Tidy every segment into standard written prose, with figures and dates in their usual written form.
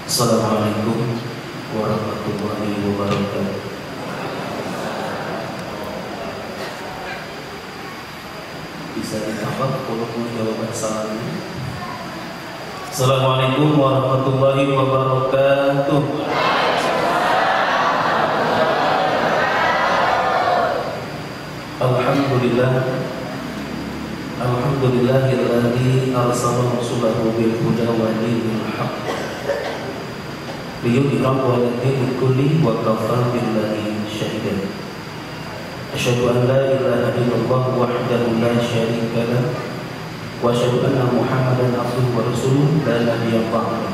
Assalamualaikum warahmatullahi wabarakatuh. Bisa ditambah walaupun jawaban salahnya. Assalamualaikum warahmatullahi wabarakatuh. Alhamdulillah. Alhamdulillahilladzi arsala rasulahu bil huda wa dinil haqq liyudhhirahu 'ala ad-dini kullihi wa kafaa billahi shahidan. Asyhadu an la ilaha illallah wahdahu la syarika lahu wa asyhadu anna Muhammadan abduhu wa rasuluhu la nabiyya ba'dahu.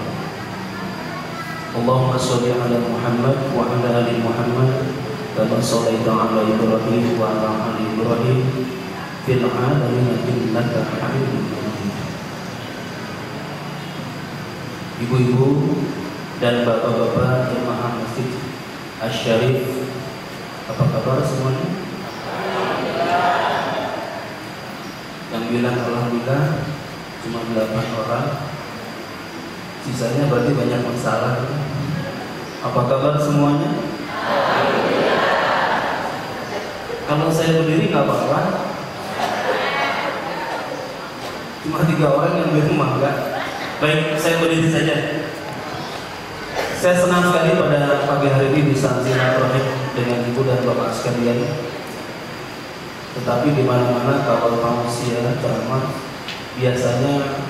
Allahumma shalli 'ala Muhammad wa 'ala ali Muhammad kama shallaita 'ala Ibrahim wa 'ala ali Ibrahim fil 'alamin innaka Hamidum Majid. Ibu-ibu dan bapak-bapak jemaah Masjid Asy-Syarif, apa kabar semuanya? Yang bilang alhamdulillah cuma 8 orang, sisanya berarti banyak masalah. Apa kabar semuanya? Kalau saya berdiri nggak apa-apa, cuma 3 orang yang di rumah enggak. Baik, saya berdiri saja. Saya senang sekali pada pagi hari ini bisa silaturahim dengan ibu dan bapak sekalian. Tetapi di mana-mana kalau manusia ceramah biasanya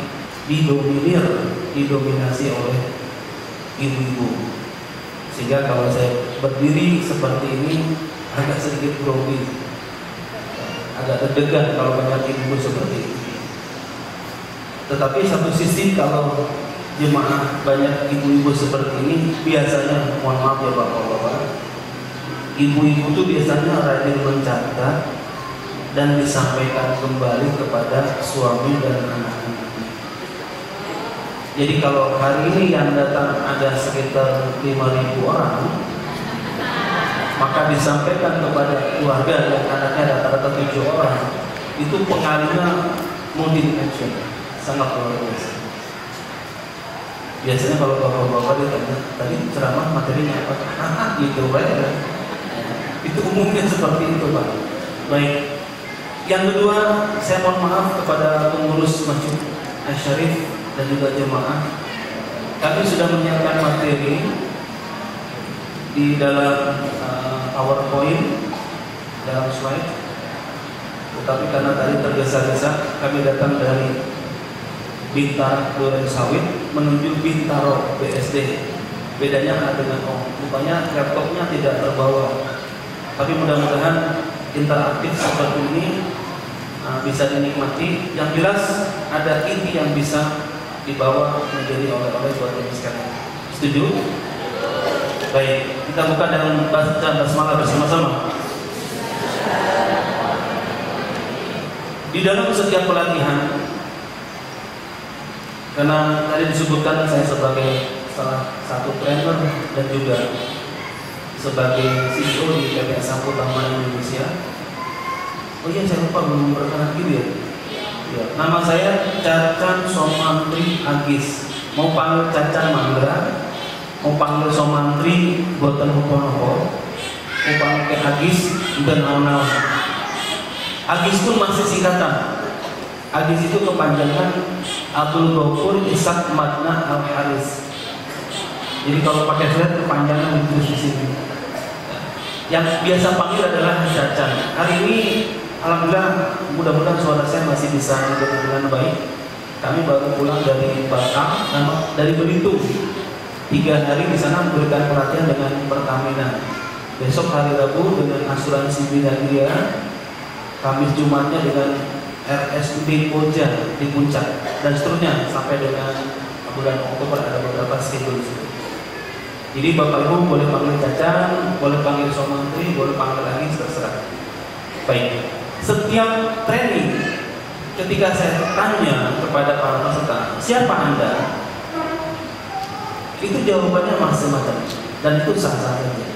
didominasi oleh ibu-ibu. Sehingga kalau saya berdiri seperti ini agak sedikit grogi, agak deg-degan kalau banyak ibu seperti ini. Tetapi satu sisi kalau jemaah banyak ibu-ibu seperti ini, biasanya mohon maaf ya bapak-bapak, ibu-ibu itu biasanya rajin mencatat dan disampaikan kembali kepada suami dan anak-anak. Jadi kalau hari ini yang datang ada sekitar 5.000 orang, maka disampaikan kepada keluarga dan anaknya rata-rata 7 orang, itu pengaruhnya multi action, sangat luar biasa. Biasanya kalau bapak-bapak ditanya, tadi ceramah materinya apa? Gitu ya. Itu umumnya seperti itu, Pak. Baik. Yang kedua, saya mohon maaf kepada pengurus Masjid Asy-Syarif dan juga jemaah. Kami sudah menyiapkan materi di dalam PowerPoint, dalam slide. Tetapi karena tadi tergesa-gesa, kami datang dari Bintaro Duren Sawit menuju Bintaro BSD. Bedanya A dengan O. Rupanya laptopnya tidak terbawa. Tapi mudah-mudahan interaktif seperti ini bisa dinikmati. Yang jelas ada inti yang bisa dibawa menjadi oleh-oleh buat kami sekalian. Setuju? Baik, kita buka dengan baca basmalah bersama-sama. Di dalam setiap pelatihan, karena tadi disebutkan saya sebagai salah satu trainer dan juga sebagai CEO di PT Sapu Taman Indonesia. Oh iya, saya lupa belum memperkenalkan diri ya. Ya. Nama saya Cacan Somantri Agis. Mau panggil Cacan Mangga, mau panggil Somantri Boten Huponopo, mau panggil Agis dan naon-naon. Agis pun masih singkatan. Agis itu kepanjangan Abdul Ghafur Ishaq Madna Al Haris. Jadi kalau pakai flat kepanjangan ditulis di sini. Yang biasa panggil adalah Cacan. Hari ini alhamdulillah mudah-mudahan suara saya masih bisa didengar dengan baik. Kami baru pulang dari Batam, dari Belitung. 3 hari di sana memberikan pelatihan dengan Pertamina. Besok hari Rabu dengan asuransi Binagia. Kamis Jumatnya dengan RSUD Koja di Puncak, dan seterusnya sampai dengan bulan Oktober ada beberapa schedule. Jadi Bapak Ibu boleh panggil Cacan, boleh panggil Somantri, boleh panggil lagi, terserah. Baik. Setiap training ketika saya tanya kepada para peserta, siapa Anda? Itu jawabannya macam-macam dan itu sah-sah saja,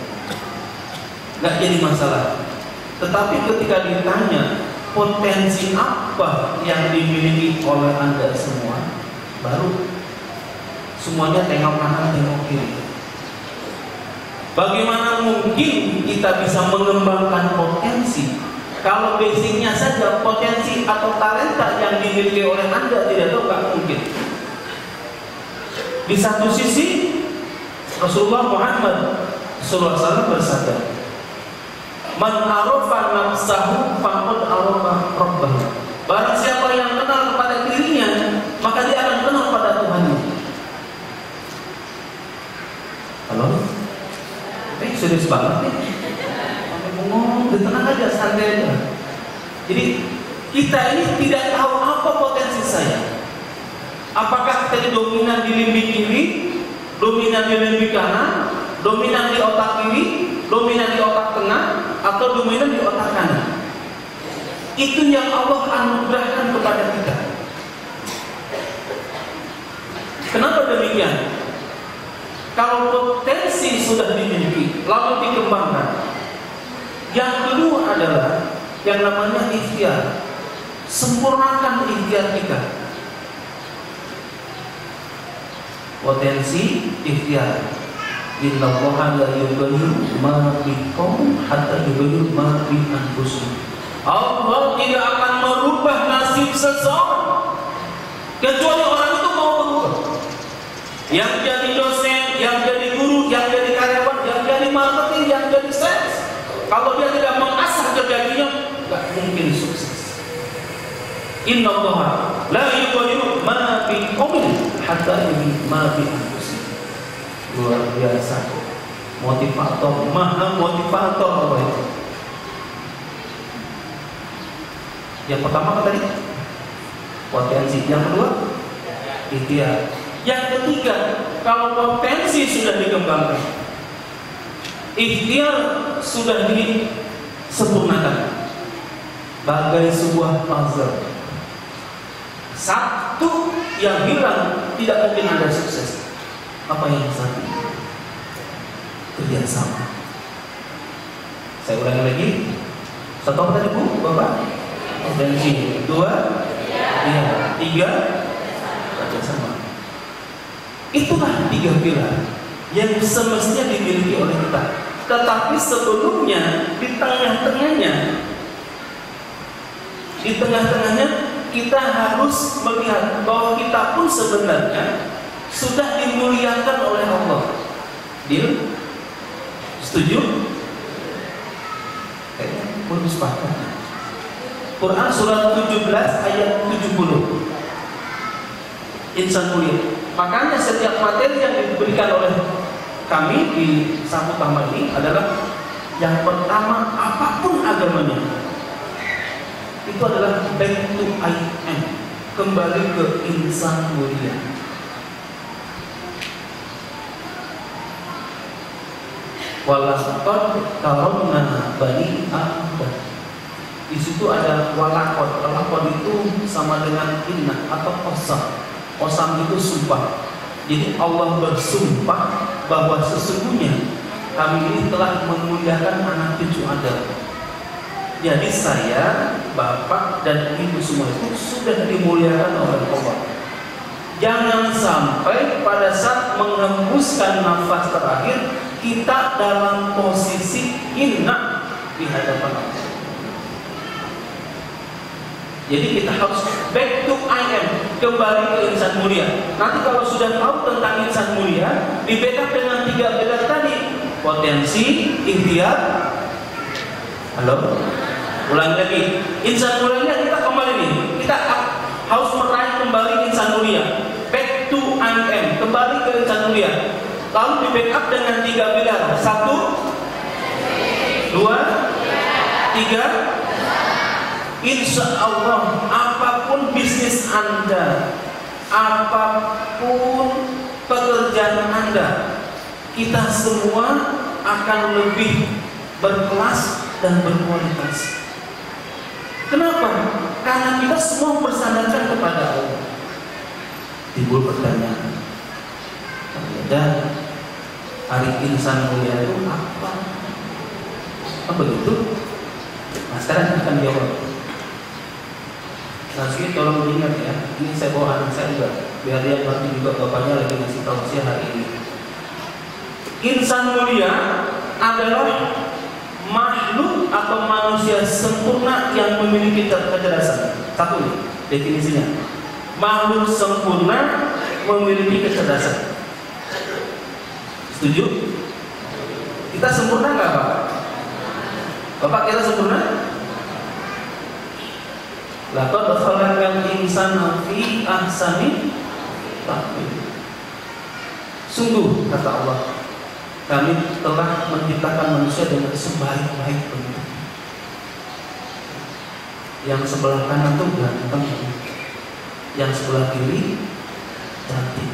nggak jadi masalah. Tetapi ketika ditanya potensi apa yang dimiliki oleh Anda semua, baru semuanya tengok kanan, tengok kiri. Bagaimana mungkin kita bisa mengembangkan potensi kalau basicnya saja potensi atau talenta yang dimiliki oleh Anda tidak tahu, nggak mungkin. Di satu sisi Rasulullah Muhammad SAW bersabda, "Man arafa nafsahu faqad arafa rabbahu." Barang siapa yang kenal kepada dirinya, maka dia akan kenal pada Tuhannya. Halo? Serius banget nih. Sampai bengong, tenang aja, santai aja. Jadi kita ini tidak tahu apa potensi saya. Apakah kita dominan di limbik kiri, dominan di limbik kanan, dominan di otak kiri, dominan di otak tengah, atau dominan di otak kanan? Itu yang Allah anugerahkan kepada kita. Kenapa demikian? Kalau potensi sudah dimiliki, lalu dikembangkan. Yang kedua adalah yang namanya ikhtiar. Sempurnakan ikhtiar kita. Potensi ikhtiar. Innallaha la yughayyiru ma biqaumin hatta yughayyiru ma bi anfusihim. Allah tidak akan merubah nasib seseorang kecuali orang itu mau berubah. Yang jadi dosen, yang jadi guru, yang jadi karyawan, yang jadi marketing, yang jadi sales, kalau dia tidak mengasah kejaginya, nggak mungkin sukses. Innallaha la yughayyiru ma biqaumin hatta yughayyiru ma bi anfusihim. Luar biasa, motivator, maha motivator Allah itu. Yang pertama apa tadi? Potensi. Yang kedua, ikhtiar. Yang ketiga, kalau potensi sudah dikembangkan, ikhtiar sudah disempurnakan, bagai sebuah puzzle. Satu yang hilang tidak mungkin ada sukses. Apa yang satu? Kerjasama. Saya ulangi lagi. Satu apa tadi Bu? Bapak? Potensi. Dua? Iya. Tiga? Kerjasama. Itulah tiga pilar yang semestinya dimiliki oleh kita. Tetapi sebelumnya di tengah-tengahnya kita harus melihat bahwa kita pun sebenarnya sudah dimuliakan oleh Allah. Deal? Setuju? Kayaknya belum sepakat. Quran surat 17 ayat 70. Insan mulia. Makanya setiap materi yang diberikan oleh kami di Sapu Tama ini adalah yang pertama, apapun agamanya, itu adalah back to I am, kembali ke insan mulia. Walaqad karramna bani Adam. Di situ ada walaqad. Walaqad itu sama dengan inna atau qasam. Qasam itu sumpah. Jadi Allah bersumpah bahwa sesungguhnya kami ini telah memuliakan anak cucu Adam. Jadi saya, bapak dan ibu semua itu sudah dimuliakan oleh Allah. Jangan sampai pada saat menghembuskan nafas terakhir kita dalam posisi hina di hadapan Allah. Jadi kita harus back to I am, kembali ke insan mulia. Nanti kalau sudah tahu tentang insan mulia, di backup dengan tiga pilar tadi, potensi, ikhtiar. Halo, ulangi lagi. Insan mulia kita kembali nih. Kita harus meraih kembali insan mulia. Back to I am, kembali ke insan mulia. Lalu di backup dengan tiga pilar. 1, 2, 3. Insya Allah apapun bisnis Anda, apapun pekerjaan Anda, kita semua akan lebih berkelas dan berkualitas. Kenapa? Karena kita semua bersandarkan kepada Allah. Timbul pertanyaan, dan hari insan mulia itu apa? Apa begitu? Nah sekarang kita akan jawab. Nah, sini tolong diingat ya, ini saya bawa anak saya juga biar dia ngerti juga bapaknya lagi ngasih tausiah hari ini. Insan mulia adalah makhluk atau manusia sempurna yang memiliki kecerdasan. Satu nih definisinya. Makhluk sempurna memiliki kecerdasan. Setuju? Kita sempurna nggak Pak? Bapak kita sempurna? Laqad khalaqal insana fi ahsani taqwim. Sungguh kata Allah, kami telah menciptakan manusia dengan sebaik-baik bentuk. Yang sebelah kanan itu ganteng, yang sebelah kiri cantik.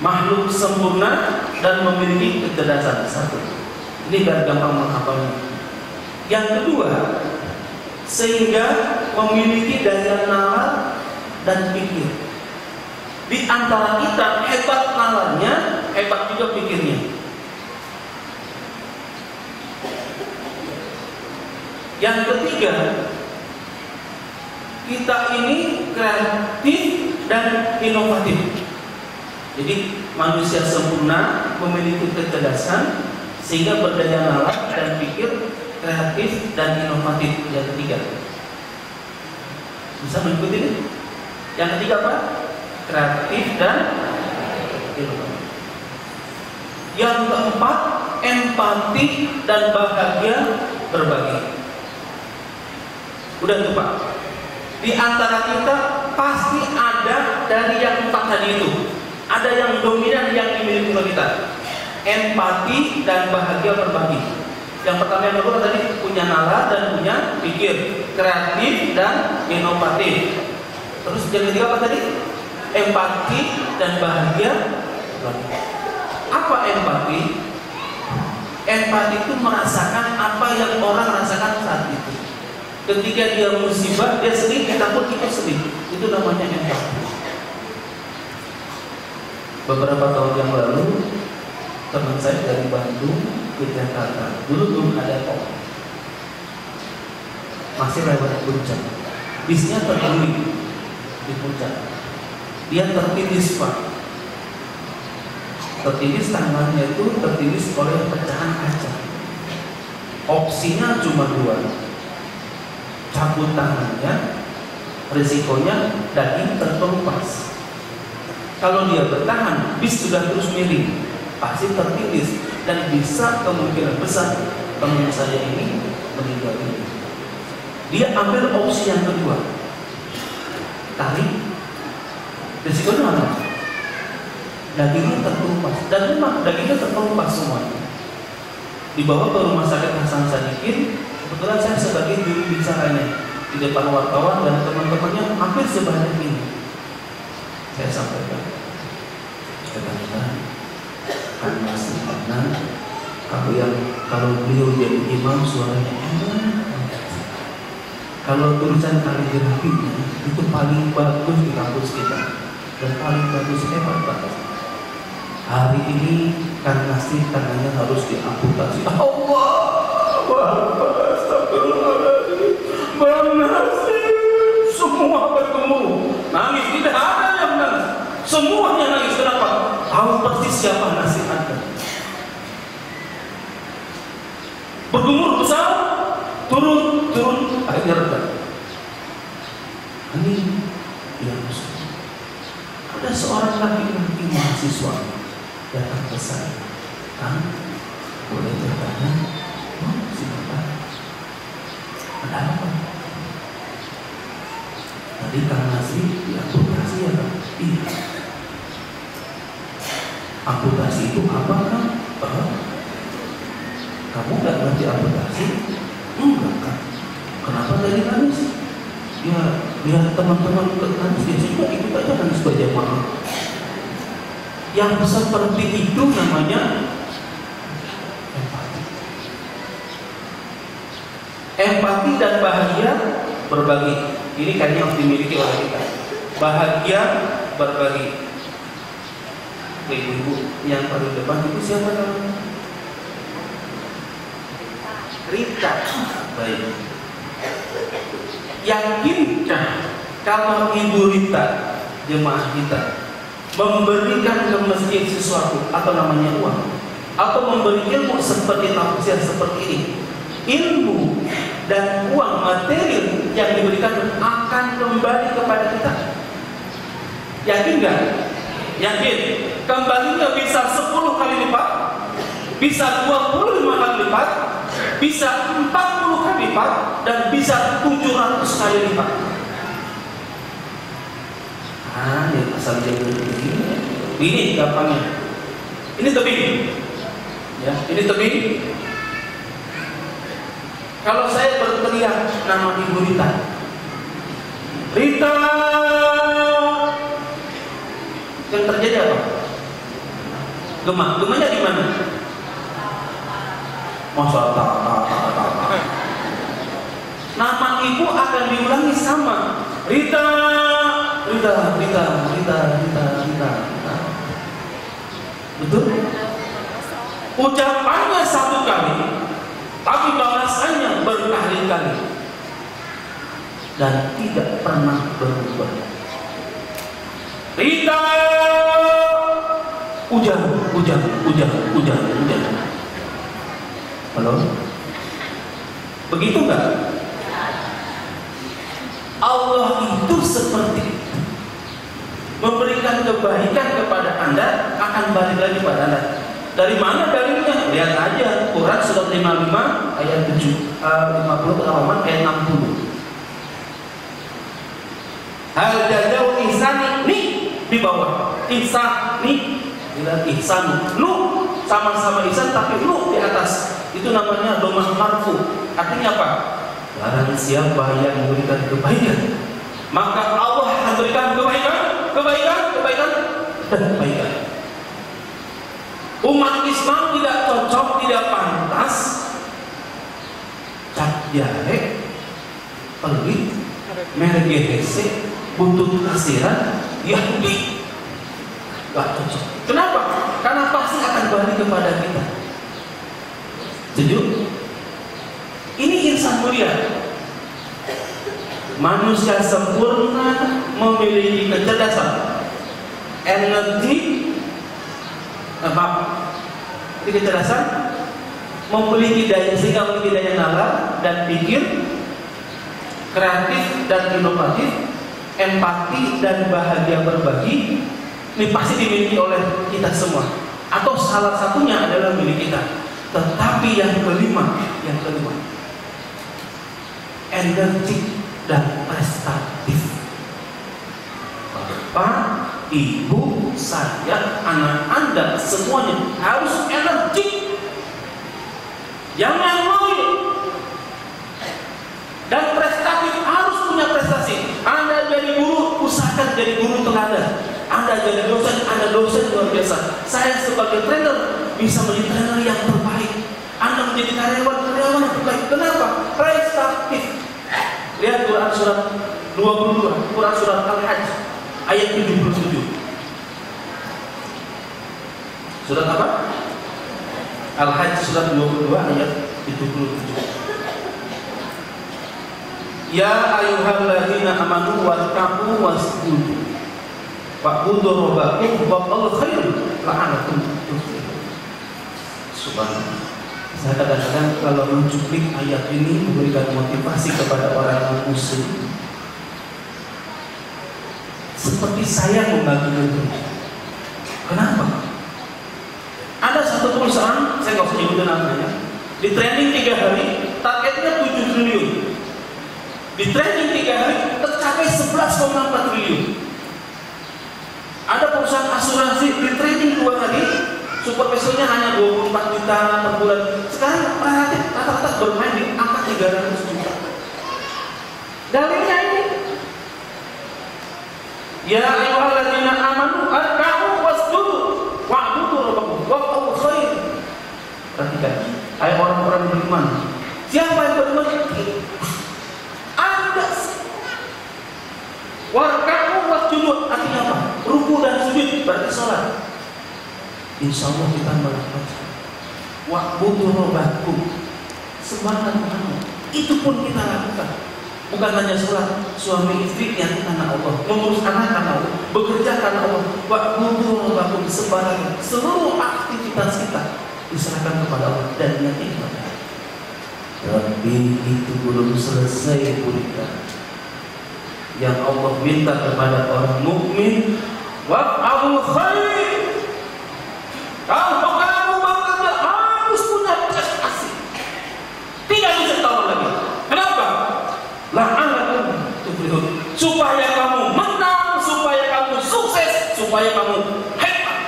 Makhluk sempurna dan memiliki kecerdasan. Satu. Ini biar gampang menghafalnya. Yang kedua, sehingga memiliki daya nalar dan pikir. Di antara kita hebat nalarnya, hebat juga pikirnya. Yang ketiga, kita ini kreatif dan inovatif. Jadi manusia sempurna memiliki kecerdasan sehingga berdaya nalar dan pikir, kreatif dan inovatif. Yang ketiga, bisa mengikuti ini? Yang ketiga apa? Kreatif dan inovatif. Yang keempat, empati dan bahagia berbagi. Udah tuh Pak. Di antara kita pasti ada dari yang empat tadi itu. Ada yang dominan yang dimiliki oleh kita. Empati dan bahagia berbagi. Yang pertama yang kedua tadi punya nalar dan punya pikir, kreatif dan inovatif. Terus yang ketiga apa tadi? Empati dan bahagia berbagi. Apa empati? Empati itu merasakan apa yang orang rasakan saat itu. Ketika dia musibah, dia sedih, kita pun ikut sedih. Itu namanya empati. Beberapa tahun yang lalu, teman saya dari Bandung ke Jakarta. Dulu belum ada tol, masih lewat puncak. Bisnya terguling di puncak. Dia tertindis Pak. Tertindis tangannya itu tertindis oleh pecahan kaca. Opsinya cuma dua. Cabut tangannya, risikonya daging terkelupas. Kalau dia bertahan, bis sudah terus miring, pasti tertindis dan bisa kemungkinan besar teman saya ini meninggal ini. Dia ambil opsi yang kedua, tarik, risikonya mana? Dagingnya terkelupas, dan memang dagingnya terkelupas semuanya. Dibawa ke rumah sakit Hasan Sadikin. Kebetulan saya sebagai juru bicaranya di depan wartawan dan teman-temannya hampir sebanyak ini. Saya sampaikan, katakan, kan masih tenang. Kalau beliau jadi imam suaranya enak. Kalau tulisan kaligrafinya itu paling bagus di kampus kita dan paling bagus, hebat banget. Hari ini kan nasi tangannya harus diamputasi. Allah, astagfirullahaladzim. Bang Nasir, semua bertemu nangis, tidak ada yang nangis, semuanya nangis. Kenapa? Tahu persis siapa nasihatnya. Bergumur besar, turun, akhirnya reda. Ini yang musuh. Ada seorang laki-laki mahasiswa datang ke saya. Kang, boleh bertanya? Oh, silakan. Ada apa? Tadi Kang Nasri diamputasi ya Kang? Iya. Amputasi itu apa Kang? Kamu gak ngerti amputasi? Enggak Kang. Kenapa tadi nangis? Ya, biar teman-teman nangis, dia juga ikut aja nangis berjamaah. Yang seperti itu namanya empati. Empati dan bahagia berbagi. Ini kan yang dimiliki oleh kita. Bahagia berbagi. Ibu-ibu yang paling depan itu siapa namanya? Rita. Baik. Yakinkah Kalau Ibu Rita, jemaah kita, memberikan ke masjid sesuatu atau namanya uang, atau memberi ilmu seperti tafsir seperti ini, ilmu dan uang material yang diberikan akan kembali kepada kita. Yakin nggak? Yakin. Kembalinya bisa 10 kali lipat, bisa 25 kali lipat, bisa 40 kali lipat, dan bisa 700 kali lipat. Ini asal jadi begini. Ini gampangnya. Ini tebing. Ya, ini tebing. Kalau saya berteriak nama Ibu Rita, Rita, yang terjadi apa? Gemah. Gemahnya di mana? Masya Allah. Nama ibu akan diulangi sama. Rita, Rita, Rita, Rita, Rita, Rita. Betul? Ucapannya 1 kali, tapi balasannya berkali-kali dan tidak pernah berubah. Rita, hujan. Halo? Begitu enggak? Allah itu seperti itu. Memberikan kebaikan kepada Anda akan balik lagi pada Anda. Dari mana dalilnya? Lihat aja Quran surat 55 ayat 7, 50 Ar-Rahman ayat 60. Hal jazau ihsani nih di bawah. Ihsani bila ihsan lu sama-sama ihsan tapi lu di atas. Itu namanya domah marfu. Artinya apa? Barang siapa yang memberikan kebaikan, maka Allah akan berikan kebaikan. Umat Islam tidak cocok, tidak pantas cap jahe, pelit, merek GHC, buntut kasiran, Yahudi. Gak cocok. Kenapa? Karena pasti akan balik kepada kita. Setuju? Ini insan mulia. Manusia sempurna memiliki kecerdasan, energi, kecerdasan, memiliki daya sehingga memiliki daya nalar dan pikir, kreatif dan inovatif, empati dan bahagia berbagi. Ini pasti dimiliki oleh kita semua, atau salah satunya adalah milik kita. Tetapi yang kelima, energi dan prestatif. Bapak, Ibu, saya, anak Anda semuanya harus energi. Jangan loyo. Dan prestatif, harus punya prestasi. Anda jadi guru, usahakan jadi guru teladan. Anda jadi dosen, Anda dosen luar biasa. Saya sebagai trainer bisa menjadi trainer yang terbaik. Anda menjadi karyawan yang terbaik. Kenapa? Prestatif. Lihat Quran surat 22, Quran surat Al-Hajj ayat 77. Surat apa? Al-Hajj surat 22 ayat 77. Ya ayyuhalladzina amanu warka'u wasjudu wa'budu rabbakum wallahu khairun la'allakum tuflihun. Subhanallah. Saya kadang-kadang kalau mencuplik ayat ini memberikan motivasi kepada orang muslim, seperti saya membagi ilmu. Kenapa? Ada satu perusahaan, saya nggak usah nyebutin namanya, di training 3 hari, targetnya 7 triliun. Di training 3 hari, tercapai 11,4 triliun. Ada perusahaan asuransi, di training 2 hari, supervisornya hanya 24 juta per bulan. Sekarang rata-rata bermain di angka 300 juta. Dalilnya ini. Ya ayyuhalladzina amanu arka'u wasjudu wa'budu rabbakum wallahu khair. Perhatikan, hai orang-orang beriman. Siapa yang beriman? Anda. Warka'u wasjudu artinya apa? Ruku dan sujud berarti salat. Insya Allah kita melakukan wa'budu rabbakum, sembahlah Tuhan. Itu pun kita lakukan. Bukan hanya sholat, suami istri yang karena Allah, mengurus anak karena Allah, bekerja karena Allah. Wa'budu rabbakum sebarang seluruh aktivitas kita diserahkan kepada Allah dan yakin kepada Allah. Tapi itu belum selesai berikan. Yang Allah minta kepada orang mukmin, wa'amul khair. Kalau kamu bekerja harus punya prestasi, tidak bisa tahu lagi. Kenapa? La'allakum tuflihun, supaya kamu menang, supaya kamu sukses, supaya kamu hebat.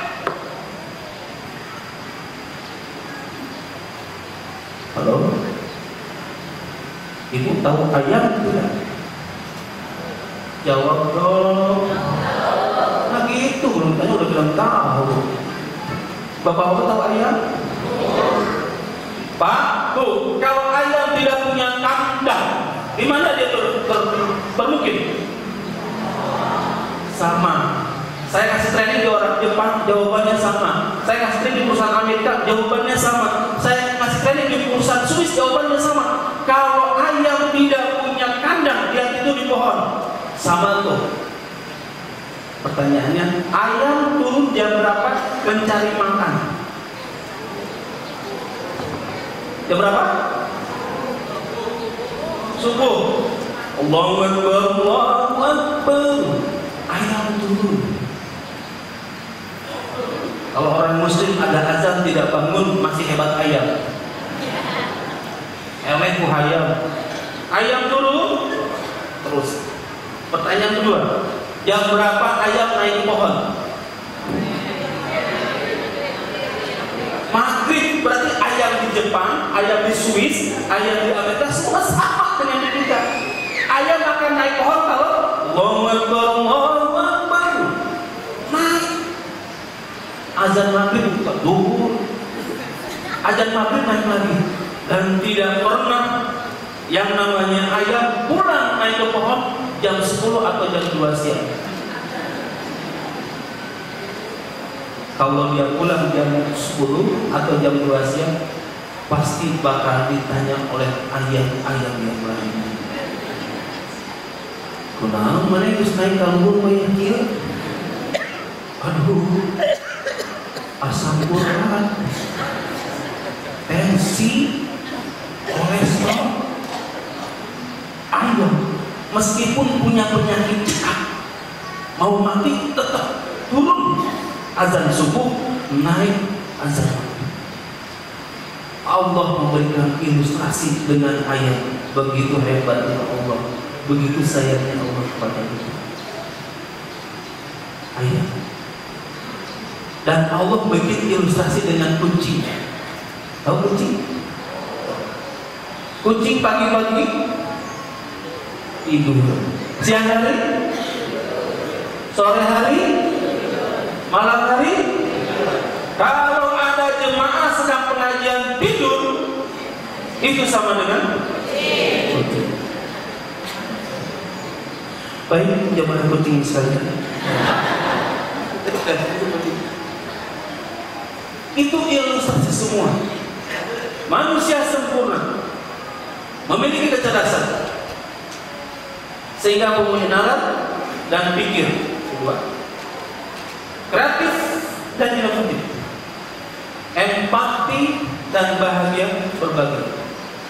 Halo? Ibu tahu ayat tidak? Jawab dong. Nah gitu, belum tanya udah bilang tahu. Bapak-bapak tahu ayam? Pak, tuh, kalau ayam tidak punya kandang, di mana dia bermukim? Sama. Saya kasih training di orang Jepang, jawabannya sama. Saya kasih training di perusahaan Amerika, jawabannya sama. Saya kasih training di perusahaan Swiss, jawabannya sama. Kalau ayam tidak punya kandang, dia tidur di pohon. Sama tuh. Pertanyaannya, ayam turun jam berapa mencari makan? Jam berapa? Subuh. Allahu Akbar, Allahu Akbar. Ayam turun. Kalau orang muslim ada azan tidak bangun, masih hebat ayam. Elek ayam. Ayam turun. Terus. Pertanyaan kedua. Jam berapa ayam naik pohon? Maghrib. Berarti ayam di Jepang, ayam di Swiss, ayam di Amerika semua sama dengan di kita. Ayam akan naik pohon kalau Allahu Akbar, Allahu Akbar. Naik. Azan maghrib bukan duhur. Azan maghrib naik lagi. Dan tidak pernah yang namanya ayam pulang naik ke pohon jam 10 atau jam 2 siang. Kalau dia pulang jam 10 atau jam 2 siang, pasti bakal ditanya oleh ayam-ayam yang lain. Kenapa mana yang naik kalbur yang kira? Aduh, asam urat, tensi, kolesterol. Ayam meskipun punya penyakit mau mati tetap turun. Azan subuh naik azan. Allah memberikan ilustrasi dengan ayat. Begitu hebatnya Allah, begitu sayangnya Allah kepada kita. Ayat. Dan Allah bikin ilustrasi dengan kucing. Tahu kucing? Kucing pagi-pagi tidur, siang hari, sore hari, malam hari. Kalau ada jemaah sedang pengajian tidur, itu sama dengan kucing. Baik jemaah kucing sekalian, itu ilustrasi semua. Manusia sempurna, memiliki kecerdasan, sehingga mempunyai nalar dan pikir. Kedua, kreatif dan inovatif, empati dan bahagia berbagi.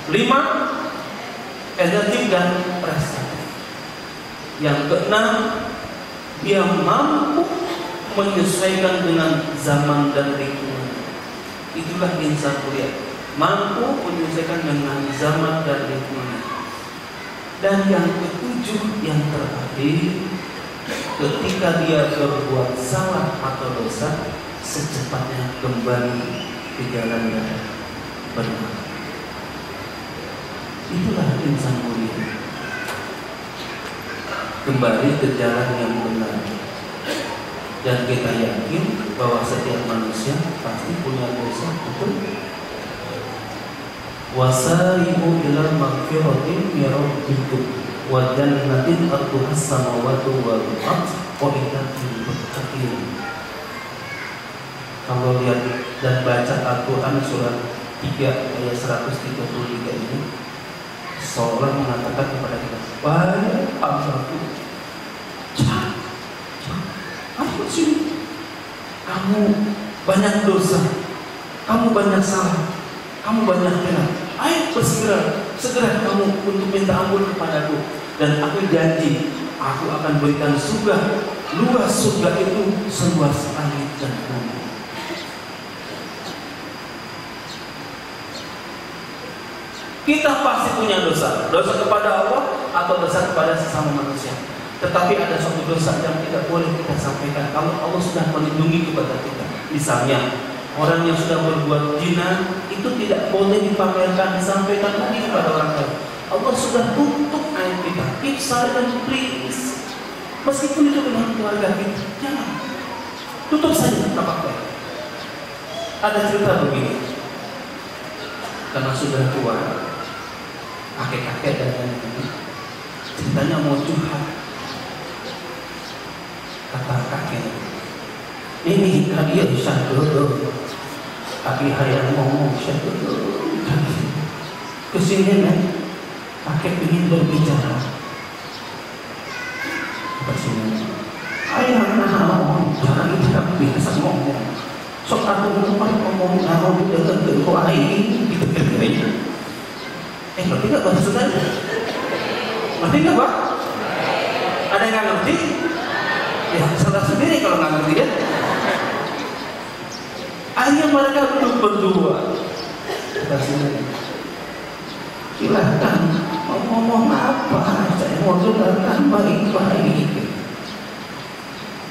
5, energi dan prestasi. Yang ke-6, dia mampu menyesuaikan dengan zaman dan lingkungan. Itulah insan mulia, mampu menyesuaikan dengan zaman dan lingkungan. Dan yang ke-7, yang terakhir, ketika dia berbuat salah atau dosa, secepatnya kembali ke jalan yang benar. Itulah insan mulia, kembali ke jalan yang benar. Dan kita yakin bahwa setiap manusia pasti punya dosa. Betul? Wasari'u ila maghfiratin min rabbikum wa jannatin arduha as-samawati wal ardh uiddat lil muttaqin. Kalau lihat dan baca Al-Quran surat 3 ayat 133 ini, seolah mengatakan kepada kita, wahai hambaku, ayo sini, kamu banyak dosa, kamu banyak salah, kamu banyak hilang. Ayo segera kamu untuk minta ampun kepadaku, dan aku janji aku akan berikan surga. Luas surga itu seluas langit dan bumi. Kita pasti punya dosa kepada Allah atau dosa kepada sesama manusia. Tetapi ada suatu dosa yang tidak boleh kita sampaikan kalau Allah sudah melindungi kepada kita. Misalnya, orang yang sudah berbuat zina itu tidak boleh dipamerkan, disampaikan lagi kepada orang lain. Allah sudah tutup aib kita. Keep silent please. Meskipun itu dengan keluarga kita, jangan. Tutup saja, tak apa-apa. Ada cerita begini. Karena sudah tua, kakek-kakek dan nenek, ceritanya mau curhat. Kata kakek, ini kalian satu, tapi hayang ngomong satu, kesini nih, kakek ingin berbicara. Kesini, ayah ngomong, jangan biasa ngomong. Sok aku ngomong dengan kedua ini, gitu kira-kira. Ngerti nggak bahasa Sunda? Ngerti nggak Pak? Ada yang nggak ngerti? Ya salah sendiri kalau nggak ngerti ya. Akhirnya mereka duduk berdua. Kasih silahkan mau ngomong apa? Saya mau dengarkan baik-baik.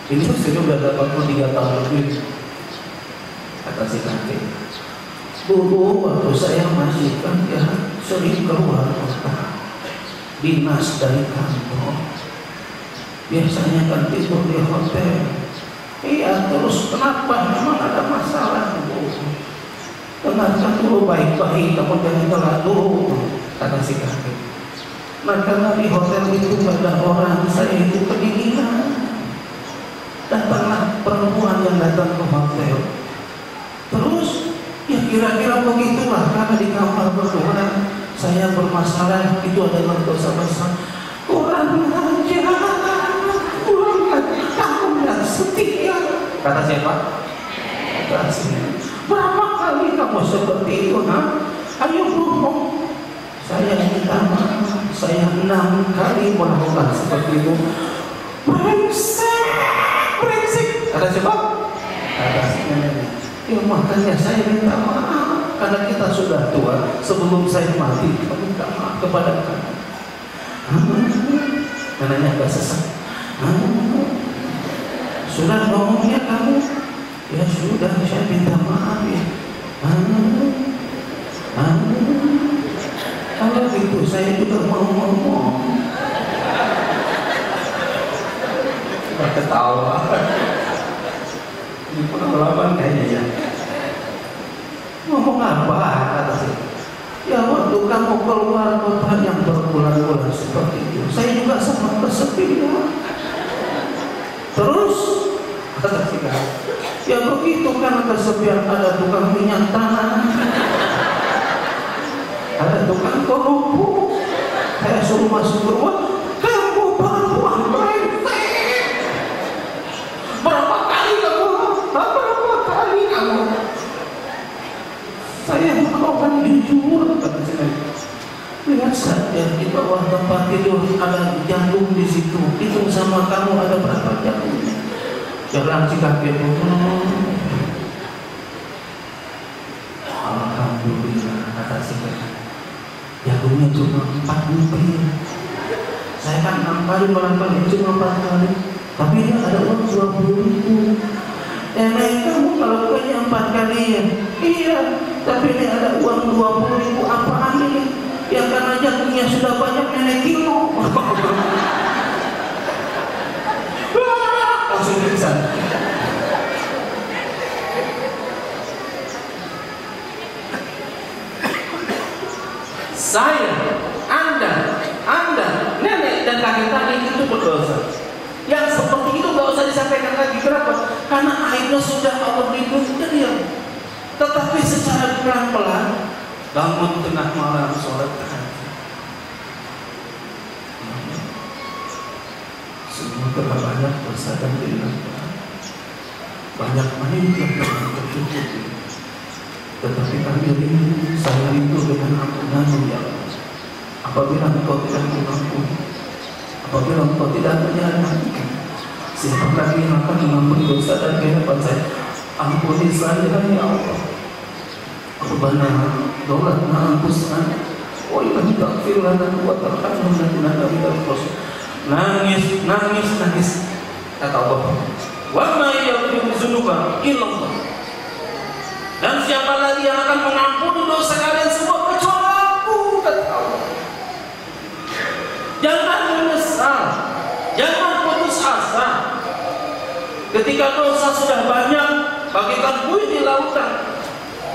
Ini sudah 83 tahun lebih. Kata si kakek, dulu waktu saya masih kerja sering keluar kota, dinas dari kantor, biasanya kan tidur di hotel. Iya, terus kenapa? Memang ada masalah bu? Dengarkan dulu baik-baik, kamu jangan telat dulu, kata si kakek. Nah karena di hotel itu ada orang, saya itu kedinginan. Datanglah perempuan yang datang ke hotel. Terus ya kira-kira begitulah, karena di kamar berdua saya bermasalah, itu adalah dosa besar. Kurang ajar, kamu yang setia. Kata siapa? Kata siapa? Berapa kali kamu seperti itu? Ayo ngomong. Saya minta maaf, saya 6 kali melakukan seperti itu. Brengsek. Kata siapa? Kata siapa? Ya makanya saya minta maaf, karena kita sudah tua. Sebelum saya mati, saya minta maaf kepada kamu. Karena agak sesak. Sudah ngomongnya kamu? Ya sudah, saya minta maaf ya. Kalau gitu saya juga mau ngomong. Gak ketawa. Ini pengalaman kayaknya ya. Ngomong apa? Kata saya. Ya waktu kamu keluar kota yang berbulan-bulan seperti itu, saya juga sama kesepian. Terus kata saya, ya begitu kan kesepian, ada tukang minyak tanah, ada tukang kerupuk. Saya suruh masuk ke rumah, kamu perempuan brengsek. Berapa kali kamu? Saya melakukan jujur, kata saya. Lihat saja di bawah tempat tidur ada jantung di situ. Hitung sama kamu ada berapa jantungnya. Jalan si kakek itu. Alhamdulillah, kata si kakek. Jantungnya cuma 4 butir. Saya kan 6 kali melakukan cuma 4 kali. Tapi dia ada uang 20.000. Nenek kamu kalau punya 4 kali ya? Iya, tapi ini ada uang 20.000. Apaan ini? Ya karena jantungnya sudah banyak nenek kilo. Langsung pingsan. Saya, Anda, nenek dan kakek tadi itu berdosa. Yang seperti itu nggak usah disampaikan lagi. Kenapa? Karena aibnya sudah Allah lindungi dia. Tetapi secara pelan-pelan, bangun tengah malam sholat tahajud. semua telah banyak dosa dan kehilangan. Banyak manusia yang telah tercukupi. Tetapi kami rindu, saya rindu dengan ampunan-Mu ya Allah. Apabila Engkau tidak mengampuni, apabila Engkau tidak menyelamatkan, siapa lagi yang akan mengampuni dosa dan kehidupan saya? Ampuni saya ya Allah. Rabbana daulatna anfusana wa illam taghfir lana wa tarhamna lanakunanna minal khasirin. Nangis kata Allah. Wa ma yaghfiru dzunuba illallah. Dan siapa lagi yang akan mengampuni dosa kalian semua kecuali Aku, kata Allah. Jangan menyesal, jangan putus asa. Ketika dosa sudah banyak, bagaikan buih di lautan,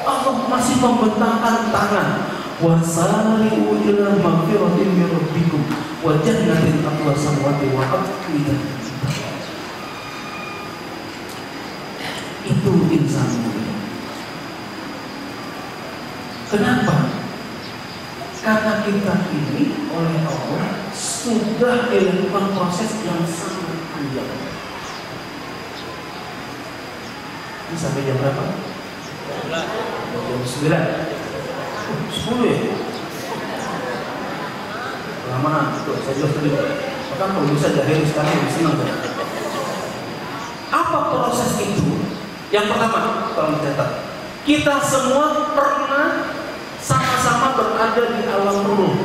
Allah masih membentangkan tangan. Wasari'u ila maghfiratin min rabbikum wa jannatin arduha samawati wal ardi. Itu insan mulia. Kenapa? Karena kita ini oleh Allah sudah dilakukan proses yang sangat panjang. Ini sampai jam berapa? Jam 9. 10 ya? Lama, tuh saya jelas tadi. Maka kalau bisa jahil sekarang lebih senang kan? Apa proses itu? Yang pertama, tolong dicatat. Kita semua pernah sama-sama berada di alam ruh.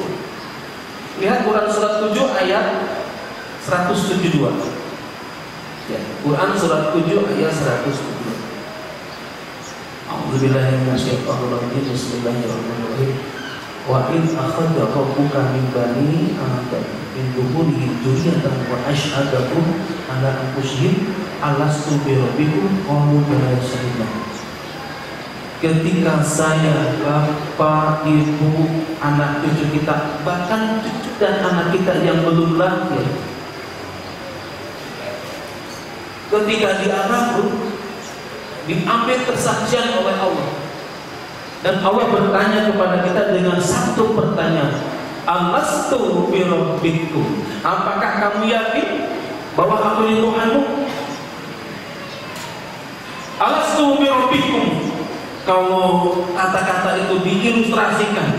Lihat Quran surat 7 ayat 172. Ya, Quran surat 7 ayat 172. A'udzubillahi minasyaitonir rajim. Bismillahirrahmanirrahim. Wa in akhadha rabbuka min bani Adam min dhuhurihim dzurriyyatahum wa asyhadahum ala anfusihim alastu bi rabbikum qalu bala syahidna. Ketika saya, bapak, ibu, anak cucu kita, bahkan cucu dan anak kita yang belum lahir, ketika di alam ruh diambil kesaksian oleh Allah, dan Allah bertanya kepada kita dengan satu pertanyaan, alastu bi rabbikum, apakah kamu yakin bahwa Aku ini Tuhanmu? Alastu bi rabbikum. Kalau kata-kata itu diilustrasikan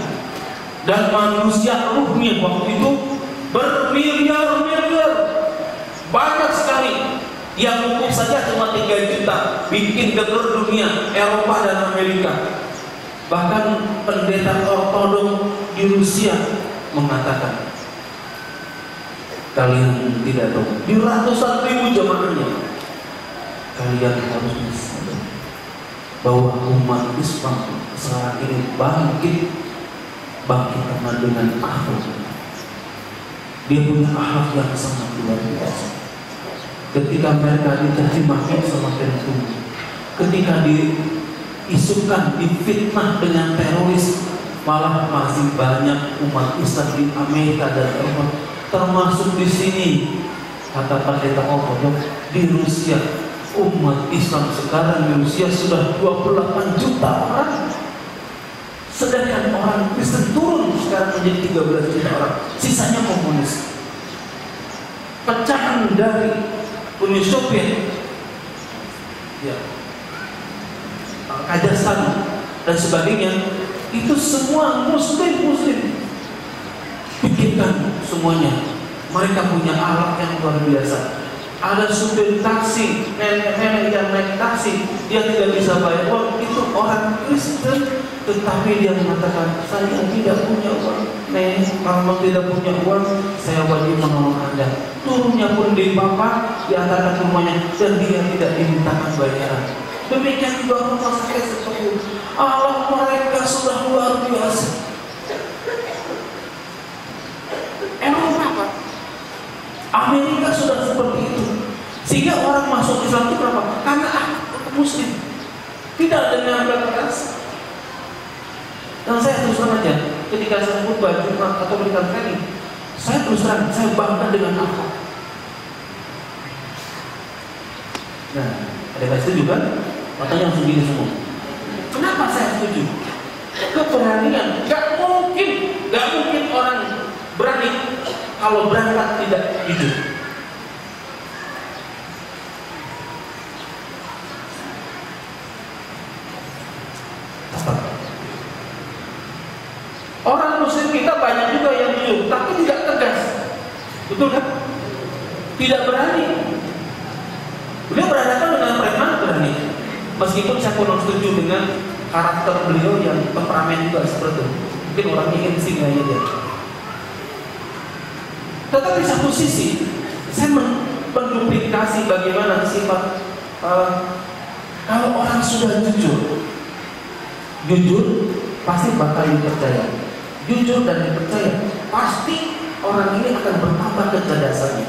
dan manusia ruhnya waktu itu bermiliar-miliar, banyak sekali. Yang umum saja cuma 3 juta, bikin geger dunia, Eropa dan Amerika. Bahkan pendeta ortodok di Rusia mengatakan, kalian tidak tahu, di ratusan ribu jemaahnya, kalian harus bisa bahwa umat Islam sekarang ini bangkit karena dengan akhlak. Dia punya akhlak yang sangat luar biasa. Ketika mereka dicaci maki semakin tumbuh, ketika diisukan, difitnah dengan teroris, malah masih banyak umat Islam di Amerika dan Eropa, termasuk di sini. Kata pendeta ortodok di Rusia, umat Islam sekarang di Rusia sudah 28 juta orang. Sedangkan orang Kristen turun sekarang menjadi 13 juta orang. Sisanya komunis. Pecahan dari Uni Soviet, ya, Kazakhstan dan sebagainya, itu semua muslim. Pikirkan semuanya. Mereka punya alat yang luar biasa. Ada supir taksi, nenek-nenek yang naik taksi, dia tidak bisa bayar uang, itu orang Kristen, tetapi dia mengatakan, saya tidak punya uang. Nek, kalau tidak punya uang, saya wajib menolong Anda. Turunnya pun di bapak, diantarkan ke rumahnya, dan dia tidak dimintakan bayaran. Demikian juga rumah sakit seperti itu. Allah, mereka sudah luar biasa. Amerika sudah seperti itu, sehingga orang masuk Islam itu kenapa? Karena aku muslim, tidak dengan keras. Dan saya terus terang aja, ketika saya khutbah Jumat atau berikan training, saya terus terang, saya bangga dengan akhlak. Nah, ada yang setuju kan? Makanya langsung gini semua. Kenapa saya setuju? Keberanian, gak mungkin orang berani kalau berangkat tidak jujur. Apa? Orang muslim kita banyak juga yang jujur, tapi tidak tegas. Betul kan? Tidak berani. Beliau berhadapan dengan preman berani. Meskipun saya kurang setuju dengan karakter beliau yang temperamen juga seperti itu. Mungkin orang ingin singa aja dia. Tetapi satu sisi, saya menduplikasi bagaimana sifat kalau orang sudah jujur pasti bakal dipercaya. Jujur dan dipercaya, pasti orang ini akan bertambah kecerdasannya.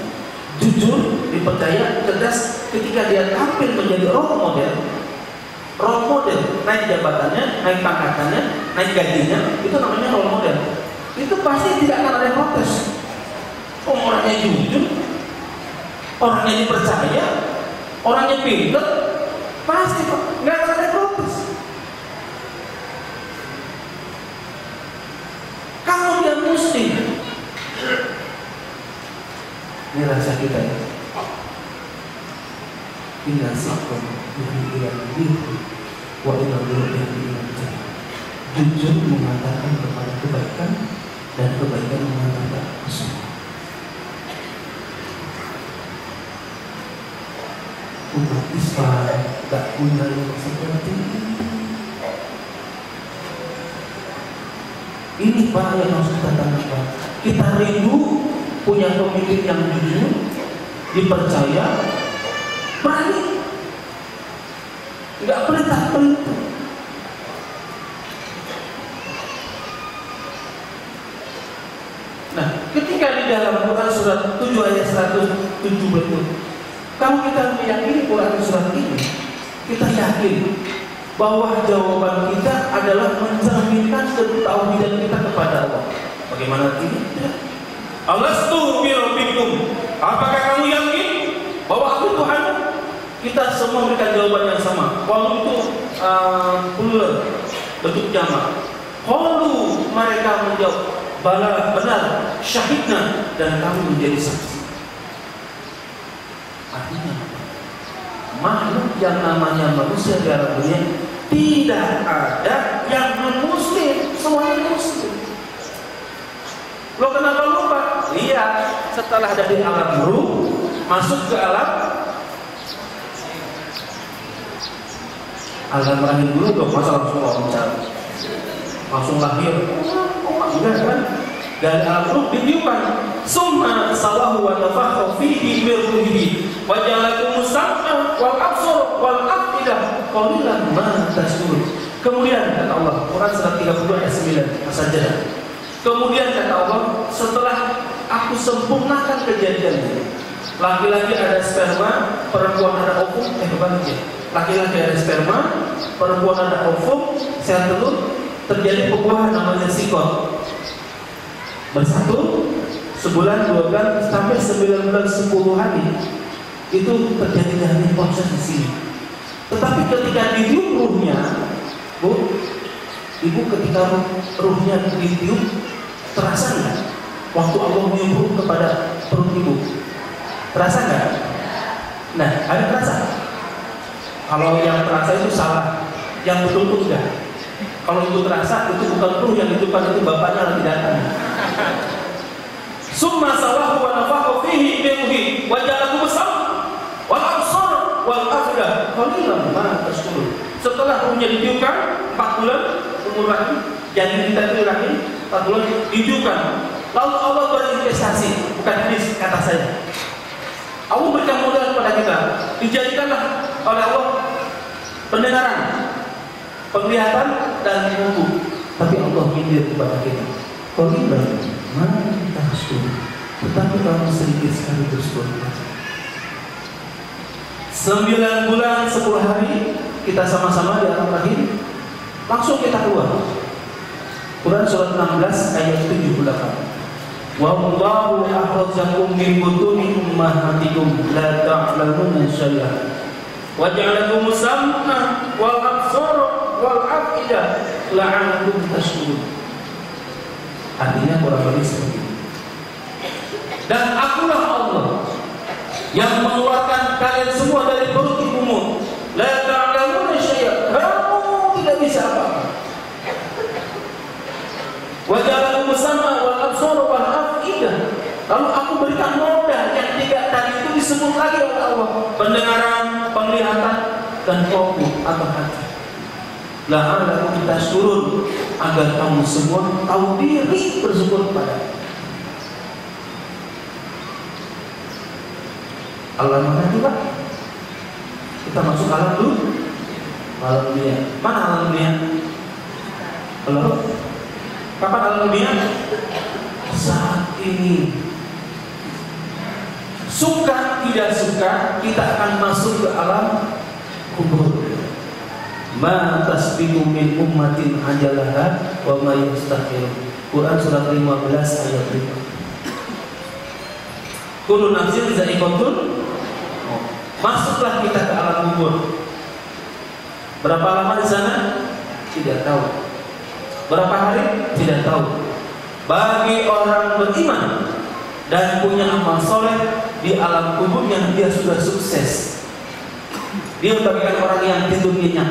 Jujur, dipercaya, cerdas ketika dia tampil menjadi role model, naik jabatannya, naik pangkatannya, naik gajinya, itu namanya role model. Itu pasti tidak akan ada protes. Orangnya jujur, orangnya dipercaya, orangnya pintar, pasti nggak akan ada protes. Kalau dia muslim, ini rasa kita ya. Inna sakum yang diri, wa inna yang jujur mengatakan kepada kebaikan dan kebaikan mengatakan kesulitan. Umat Islam tak punya yang seperti ini Pak yang harus kita tanamkan. Kita rindu punya pemimpin yang jujur, dipercaya, berani, nggak pelita-pelita. Nah, ketika di dalam Quran surat 7 ayat 170, kalau kita meyakini Quran surat ini, kita yakin bahwa jawaban kita adalah mencerminkan ketauhidan kita kepada Allah. Bagaimana tidak? Alastu birabbikum. Apakah kamu yakin bahwa aku Tuhan? Kita semua memberikan jawaban yang sama. Kalau itu plural, bentuk jamak. Kalau mereka menjawab, bala benar, syahidna, dan kami menjadi saksi. Artinya makhluk yang namanya manusia di alam dunia tidak ada yang non-muslim, semuanya muslim. Lo kenapa lupa? Lihat, setelah dari alam ruh masuk ke alam rahim dulu dong, masa langsung wawancara, langsung lahir? Enggak kan? Dari alam ruh ditiupkan, summa sawahu wa nafakha fihi min ruhihi wa ja'alakum sam'an wal absar wal afidah qalilan ma tashkurun. Kemudian kata Allah, Quran surat 32 ayat 9, As-Sajdah. Kemudian kata Allah, setelah aku sempurnakan kejadiannya, laki-laki ada sperma, perempuan ada ovum, laki-laki ada sperma, perempuan ada ovum, sel telur, terjadi pembuahan namanya sikot. Bersatu sebulan, 2 bulan, sampai 9 bulan 10 hari itu terjadi dari proses di sini. Tetapi ketika ditiup ruhnya, Bu, Ibu ketika ruhnya ditiup, terasa nggak? Waktu Allah menyuruh kepada perut Ibu, terasa nggak? Nah, ada terasa? Kalau yang terasa itu salah, yang betul itu enggak. Kalau itu terasa, itu bukan ruh yang ditiupkan, itu bapaknya lagi datang. Summa sawahu wa nafakha fihi min ruhi wa ja'alakum sam'an wal absar wal afidah qalilan ma tashkurun. Setelah ruhnya ditiupkan 4 bulan umur rahim, janin kita itu rahim 4 bulan ditiupkan. Lalu Allah berinvestasi, bukan hadis kata saya. Allah berikan modal kepada kita. Dijadikanlah oleh Allah pendengaran, penglihatan dan buku. Tapi Allah mindir kepada kita. Qalilan ma tashkurun. Tetapi kamu sedikit sekali bersyukur. 9 bulan 10 hari kita sama-sama di alam rahim, langsung kita keluar. Quran surat 16 ayat 78. Wa Allahu akhrajakum min butuni ummahatikum la ta'lamuna syai'an wa ja'alakum sam'an wal absara wal afidah la'allakum tashkurun. Artinya kurang lebih seperti ini. Dan akulah Allah yang mengeluarkan kalian semua dari perut ibumu. La ta'lamuna syai'an. Kamu tidak bisa apa-apa. Lalu aku berikan modal yang 3 tadi itu disebut lagi oleh Allah: pendengaran, penglihatan, dan qalbu atau hati. La'allakum tashkurun, agar kamu semua tahu diri bersyukur kepada Allah. Mana juga? Kita masuk alam dulu. Alam dunia. Mana alam dunia? Halo? Kapan alam dunia? Saat ini. Suka tidak suka, kita akan masuk ke alam kubur. Ma tasbiqu min ummatin ajalaha wa ma yastakhir. Quran surat 15 ayat 5. Kullu nafsin za'iqatul. Masuklah kita ke alam kubur. Berapa lama di sana? Tidak tahu. Berapa hari? Tidak tahu. Bagi orang beriman dan punya amal soleh, di alam kuburnya dia sudah sukses. Dia bagikan orang yang tidur nyenyak.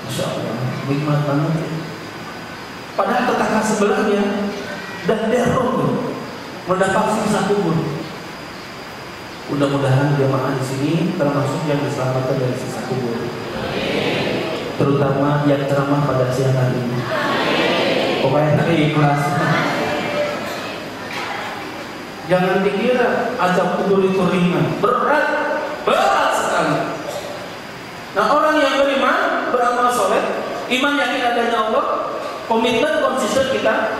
Masya Allah, nikmat banget. Padahal tetangga sebelahnya dan teror mendapat siksa kubur. Mudah-mudahan jemaah di sini termasuk yang diselamatkan dari siksa kubur, terutama yang ceramah pada siang hari ini. Pokoknya ikhlas. Jangan dikira azab kubur itu ringan, berat sekali. Nah, orang yang beriman, beramal soleh, iman yakin adanya Allah, komitmen konsisten kita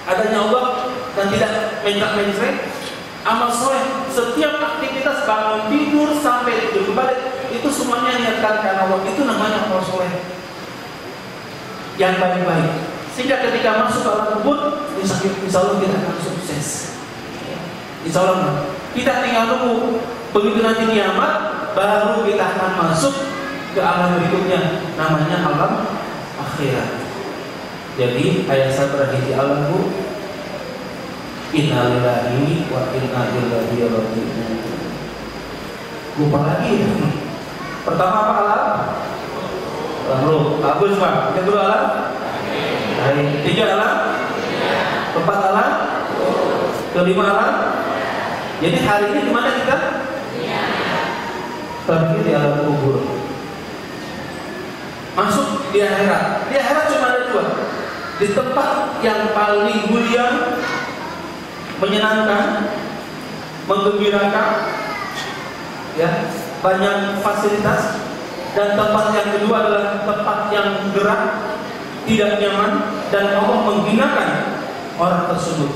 adanya Allah dan tidak mencret-mencret, amal soleh, setiap aktivitas bangun tidur sampai tidur kembali itu semuanya niatkan karena Allah, itu namanya amal soleh yang baik-baik. Sehingga ketika masuk ke alam kubur, insya Allah kita akan sukses. Insya Allah kita tinggal nunggu begitu nanti kiamat, baru kita akan masuk ke alam berikutnya, namanya alam akhirat. Jadi ayat saya terakhir di alam bu, inna lillahi wa inna ilaihi raji'un. Lupa lagi ya. Pertama apa alam? Alam ruh. Bagus Pak. Yang kedua alam? Baik. 3 alam? 4 alam? Kelima alam? Jadi hari ini di mana kita? Terakhir di alam kubur. Masuk di akhirat. Di akhirat cuma ada 2. Di tempat yang paling mulia, menyenangkan, menggembirakan, ya, banyak fasilitas. Dan tempat yang kedua adalah tempat yang gerak, tidak nyaman, dan Allah menghinakan orang tersebut.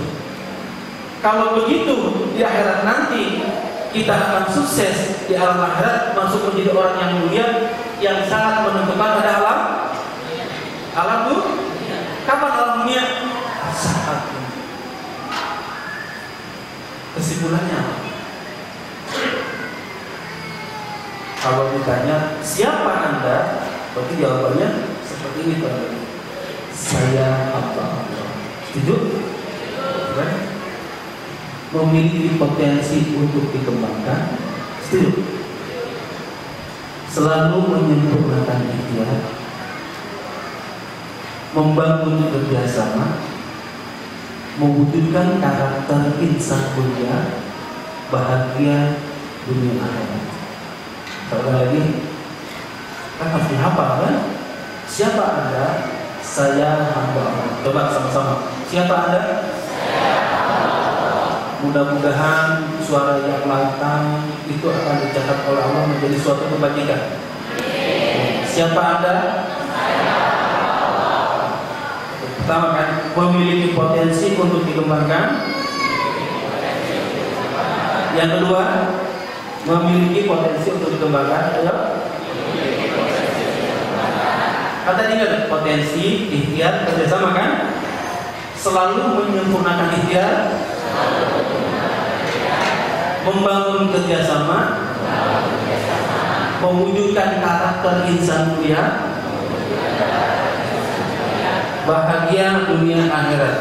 Kalau begitu di akhirat nanti kita akan sukses di alam akhirat, masuk menjadi orang yang mulia, yang sangat menentukan pada alam itu. Kapan alam dunia? Saat ini. Kesimpulannya, kalau ditanya siapa Anda, berarti jawabannya seperti ini Pak. Saya apa? Setuju? Kan? Memiliki potensi untuk dikembangkan, setuju? Selalu menyempurnakan ikhtiar, membangun kerjasama, mewujudkan karakter insan mulia, bahagia dunia akhirat. Sekali lagi, kan harus dihafal kan? Siapa Anda? Saya hamba Allah. Coba sama-sama. Siapa Anda? Mudah-mudahan suara yang lantang itu akan dicatat oleh Allah menjadi suatu kebajikan. Siapa Anda? Pertama kan, memiliki potensi untuk dikembangkan. Yang kedua, memiliki potensi untuk dikembangkan. Ayo. Kata ingat, potensi, ikhtiar, kerjasama kan? Selalu menyempurnakan ikhtiar, membangun kerjasama, mewujudkan karakter insan mulia, bahagia dunia akhirat.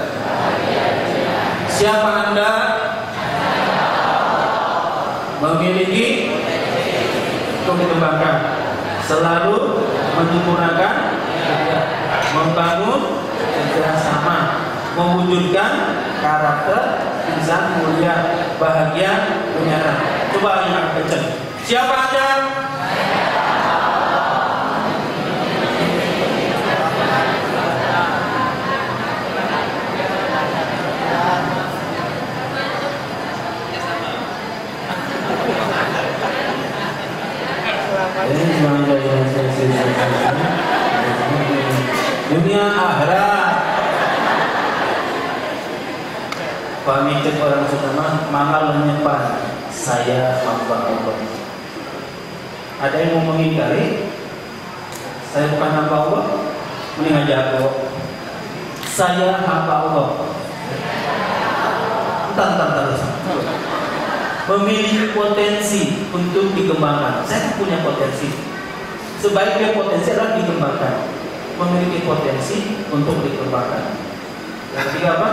Siapa Anda? Memiliki untuk dikembangkan, selalu menyempurnakan, membangun kerjasama, mewujudkan karakter insan mulia, bahagia, menyerah. Coba yang kencang. Siapa Anda? Dunia akhirat. Pamit orang sesama mahal menyimpan. Saya hamba Allah. Ada yang mau mengingkari? Saya bukan hamba Allah. Mending aja aku. Saya hamba Allah. Entar. Memiliki potensi untuk dikembangkan. Saya punya potensi. Sebaiknya potensi adalah dikembangkan. Memiliki potensi untuk dikembangkan. Yang ketiga apa?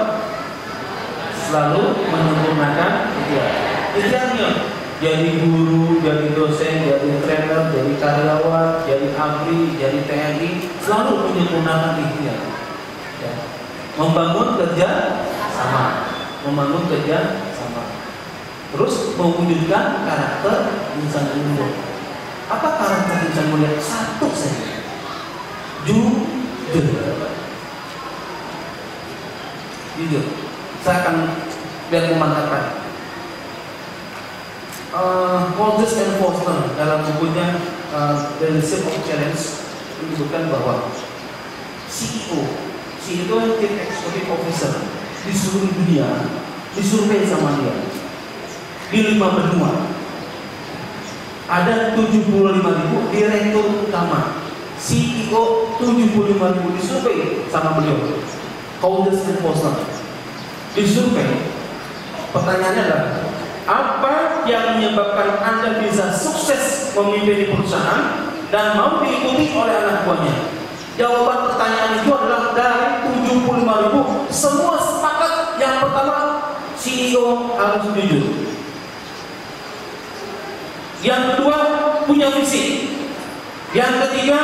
Selalu menyempurnakan ikhtiar. Ikhtiarnya jadi guru, jadi dosen, jadi trainer, jadi karyawan, jadi abri, jadi TNI, selalu menyempurnakan ikhtiar. Ya. Membangun kerja sama. Terus mewujudkan karakter insan mulia. Apa karakter insan mulia? Satu saja. Jujur. Saya akan biar memantapkan. Moses and Foster dalam bukunya The Leadership of Challenge menyebutkan bahwa CEO Chief Executive Officer di seluruh dunia disurvei sama dia di 5 benua. Ada 75.000 direktur utama, CEO 75.000 disurvei sama beliau. Moses and Foster disurvei. Pertanyaannya adalah, apa yang menyebabkan Anda bisa sukses memimpin perusahaan dan mau diikuti oleh anak buahnya? Jawaban pertanyaan itu adalah dari 75.000 semua sepakat yang pertama CEO harus jujur. Yang kedua punya visi. Yang ketiga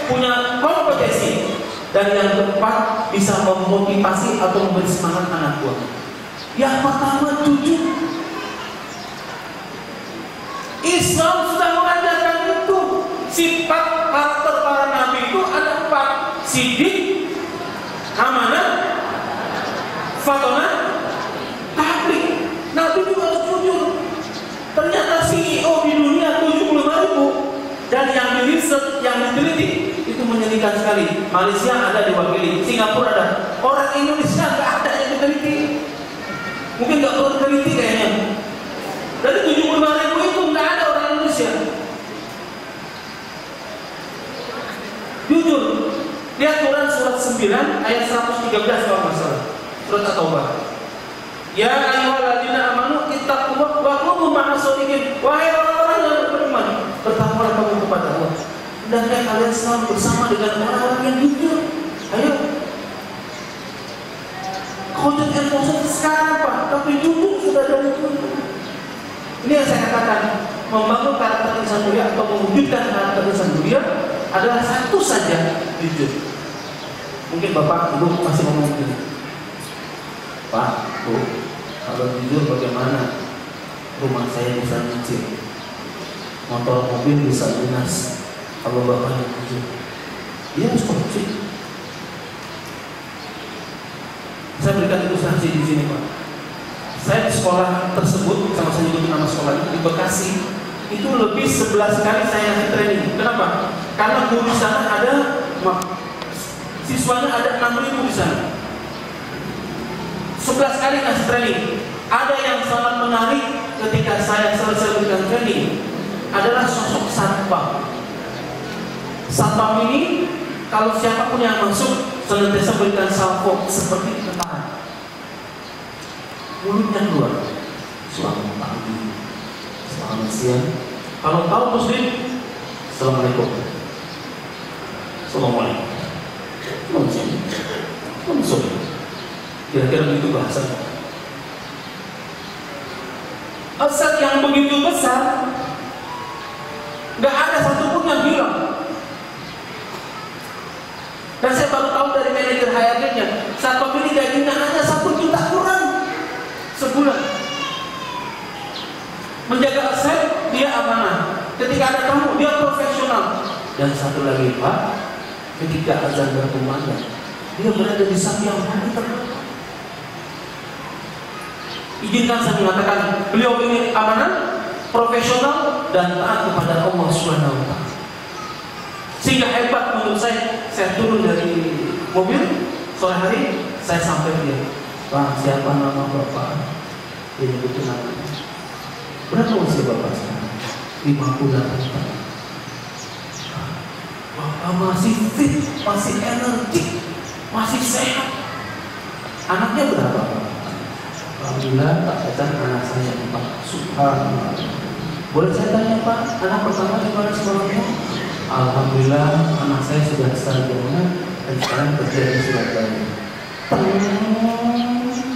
punya kompetensi. Dan yang keempat bisa memotivasi atau memberi semangat anak buah. Yang pertama jujur. Islam sudah mengajarkan itu. Sifat karakter para nabi itu ada 4: sidik, amanah, fatonah, tabligh. Nabi juga harus jujur. Ternyata CEO di dunia 75.000 dan yang di riset, yang diteliti itu menyedihkan sekali. Malaysia ada diwakili, Singapura ada. Orang Indonesia nggak ada yang diteliti. Mungkin nggak perlu diteliti kayaknya. Dari 75.000 itu nggak ada orang Indonesia. Jujur, lihat Quran surat 9 ayat 113 kalau nggak salah. Surat At-Taubah. Ya ayyuhalladzina amanu ittaqullaha wa kunu ma'as-shodiqin. Wahai orang-orang yang beriman, bertakwalah kamu kepada Allah. Hendaknya kalian selalu bersama dengan orang-orang yang jujur. Ayo. Konten emosi sekarang Pak, tapi jujur sudah dari dulu. Ini yang saya katakan, membangun karakter insan mulia atau mewujudkan karakter insan mulia adalah satu saja, jujur. Mungkin Bapak Ibu masih ngomong begini, Pak, Bu, kalau jujur bagaimana rumah saya bisa nyicil, motor mobil bisa lunas, kalau Bapak yang jujur, dia harus korupsi. Saya berikan ilustrasi di sini Pak. Saya di sekolah tersebut, sama saya nyebutin nama sekolahnya, di Bekasi, itu lebih 11 kali saya ngasih training. Kenapa? Karena guru di sana ada, siswanya ada 6.000 di sana. 11 kali ngasih training. Ada yang sangat menarik ketika saya selesai berikan training adalah sosok satpam. Satpam ini kalau siapapun yang masuk senantiasa berikan salvo seperti tentara. Mulutnya keluar. Selamat pagi, selamat siang. Kalau tahu muslim, assalamualaikum. Assalamualaikum. Selamat sore. Kira-kira begitu bahasa. Asal yang begitu besar, nggak ada satupun yang hilang. Dan saya baru tahu dari manajer HRD-nya, saat pemilik gajinya hanya 1 juta kurang sebulan. Menjaga aset dia amanah. Ketika ada tamu dia profesional. Dan satu lagi Pak, ketika azan berkumandang dia berada di samping yang paling terdekat. Izinkan saya mengatakan beliau ini amanah, profesional dan taat kepada Allah Subhanahu wa taala. Sehingga hebat menurut saya turun dari mobil sore hari, saya sampai dia. Pak, siapa nama Bapak? Dia nyebutin namanya. Berapa usia Bapak sekarang? 58 tahun. Bapak masih fit, masih energik, masih sehat. Anaknya berapa Pak? Alhamdulillah Pak, anak saya Pak. Subhanallah. Boleh saya tanya Pak, anak pertama di mana sekolahnya? Alhamdulillah anak saya sudah sarjana dan sekarang kerja di Surabaya.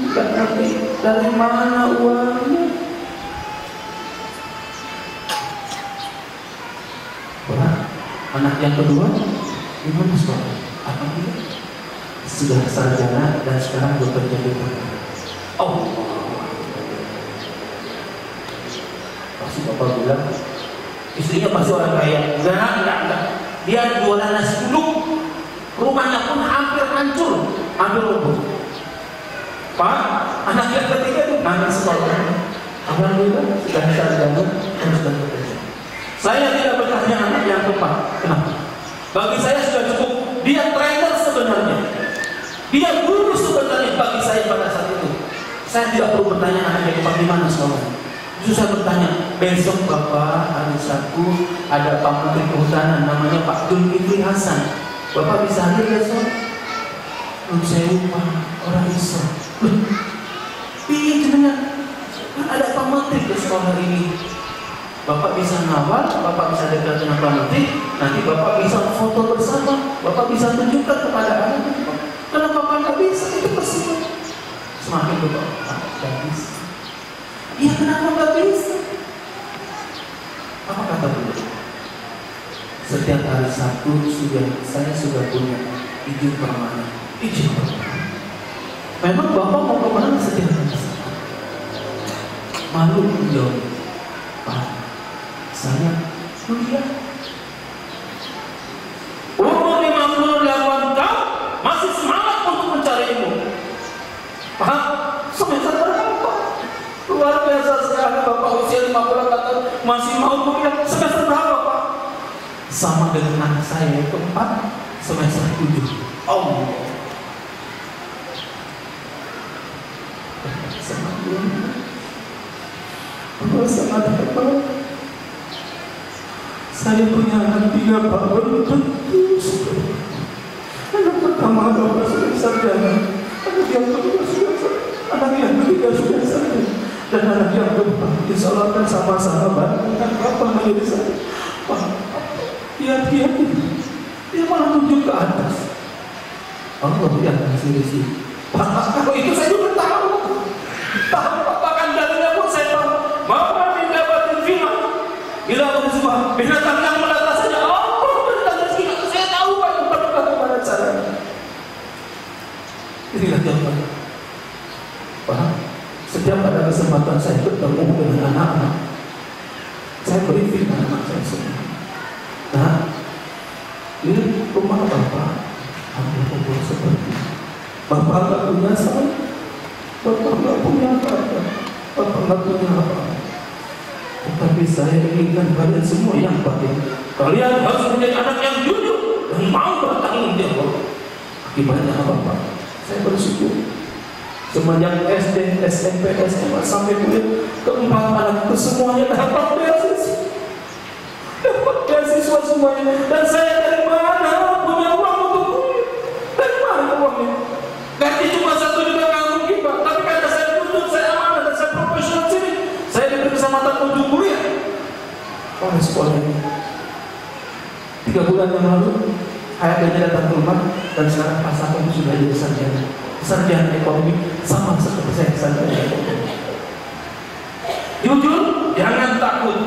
Tidak ngerti dari mana uangnya. Wah, anak yang kedua di mana sekolah? Alhamdulillah sudah sarjana dan sekarang bekerja di Surabaya. Oh, pasti Bapak bilang istrinya pasti orang kaya. Enggak. Dia jualan nasi uduk. Rumahnya pun hampir hancur, hampir rubuh. Pak, anak yang ketiga itu anak sekolah. Alhamdulillah sudah sarjana dan sudah bekerja. Saya tidak bertanya anak yang keempat. Kenapa? Bagi saya sudah cukup. Dia trainer sebenarnya. Dia guru sebenarnya bagi saya pada saat itu. Saya tidak perlu bertanya anak yang keempat di mana sekolahnya. Justru saya bertanya, besok Bapak hari Sabtu ada Pak Menteri Kehutanan namanya Pak Zulkifli Hasan. Bapak bisa hadir besok? Saya lupa, orang bisa. Iya jenengan, ada Pak Menteri ke sekolah ini. Bapak bisa ngawal, Bapak bisa dekat dengan Pak Menteri. Nanti Bapak bisa foto bersama, Bapak bisa tunjukkan kepada anak. Kenapa Bapak nggak bisa? Itu persis. Semakin Bapak nggak bisa. Iya kenapa nggak bisa? Apa kata beliau? Setiap hari Sabtu saya sudah punya izin permanen. Izin permanen. Memang Bapak mau kemana setiap hari Sabtu? Malu beliau. Pak, saya kuliah. Umur 58 tahun masih semangat untuk mencari ilmu. Pak, semester berapa? Luar biasa sekali Bapak usia 58 tahun masih mau kuliah. Semester berapa Pak? Sama dengan anak saya yang keempat, semester 7. Allah. Sangat hebat. Saya punya anak 3 tahun. Anak pertama Bapak sudah sarjana. Anak yang kedua sudah sarjana. Anak yang ketiga sudah sarjana. Dan anak yang keempat insya Allah akan sama-sama dengan Bapak menjadi saya. Pak, lihat-lihat dia malah tunjuk ke atas. Allah yang kasih rezeki. Pak, kalau itu saya juga tahu. Tahu bahkan dalilnya pun saya tahu. Bapak tidak batin firman. Bila aku disebut binatang yang melata saja. Allah berikan rezeki. Saya tahu Pak yang berkata kepada saya. Inilah jawabannya. Pak, setiap ada kesempatan saya bertemu dengan anak-anak, saya briefing anak saya semua. Nah, ini rumah Bapak hampir kumpul seperti Bapak nggak punya saya, Bapak nggak punya apa-apa, Bapak nggak punya apa-apa. Tetapi saya inginkan kalian semua yang baik. Kalian harus menjadi anak yang jujur dan mau bertanggung jawab. Akibatnya apa Pak? Saya bersyukur. Semenjak SD, SMP, SMA sampai kuliah, keempat anak itu semuanya dapat beasiswa. Dapat beasiswa semuanya. Dan saya dari mana punya uang untuk kuliah? Dari mana uangnya? Gaji cuma 1 juta nggak mungkin Pak. Tapi karena saya tuntut, saya amanah dan saya profesional sini, saya diberi kesempatan untuk kuliah oleh sekolah ini. 3 bulan yang lalu, ayahnya datang ke rumah dan sekarang pas aku sudah jadi sarjana ekonomi sama seperti saya sarjana ekonomi. Jujur, jangan takut.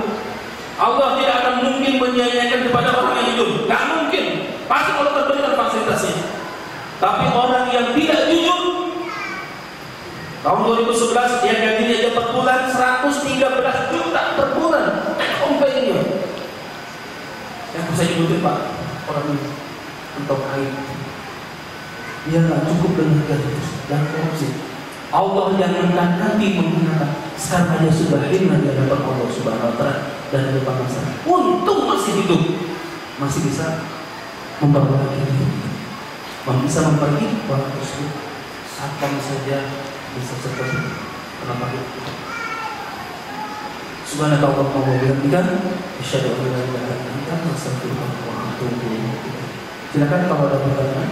Allah tidak akan mungkin menyia-nyiakan kepada orang yang jujur. Gak mungkin. Pasti Allah akan berikan fasilitasnya. Tapi orang yang tidak jujur, Tahun 2011 dia gajinya aja per bulan 113 juta per bulan. Komplainnya. Yang bisa nyebutin Pak, orang ini untuk air. Dia nggak cukup dengan gaji dan korupsi. Allah yang nanti menggunakan sekarang aja sudah hina di hadapan Allah Subhanahu wa Ta'ala dan di depan masyarakat. Untung masih hidup, masih bisa memperbaiki diri, bisa memperbaiki orang tersebut. Kapan saja bisa seperti itu. Kenapa itu? Subhanallah wa bihamdika, asyhadu an la ilaha illa anta, astaghfiruka wa atubu ilaik. Silakan kalau ada pertanyaan.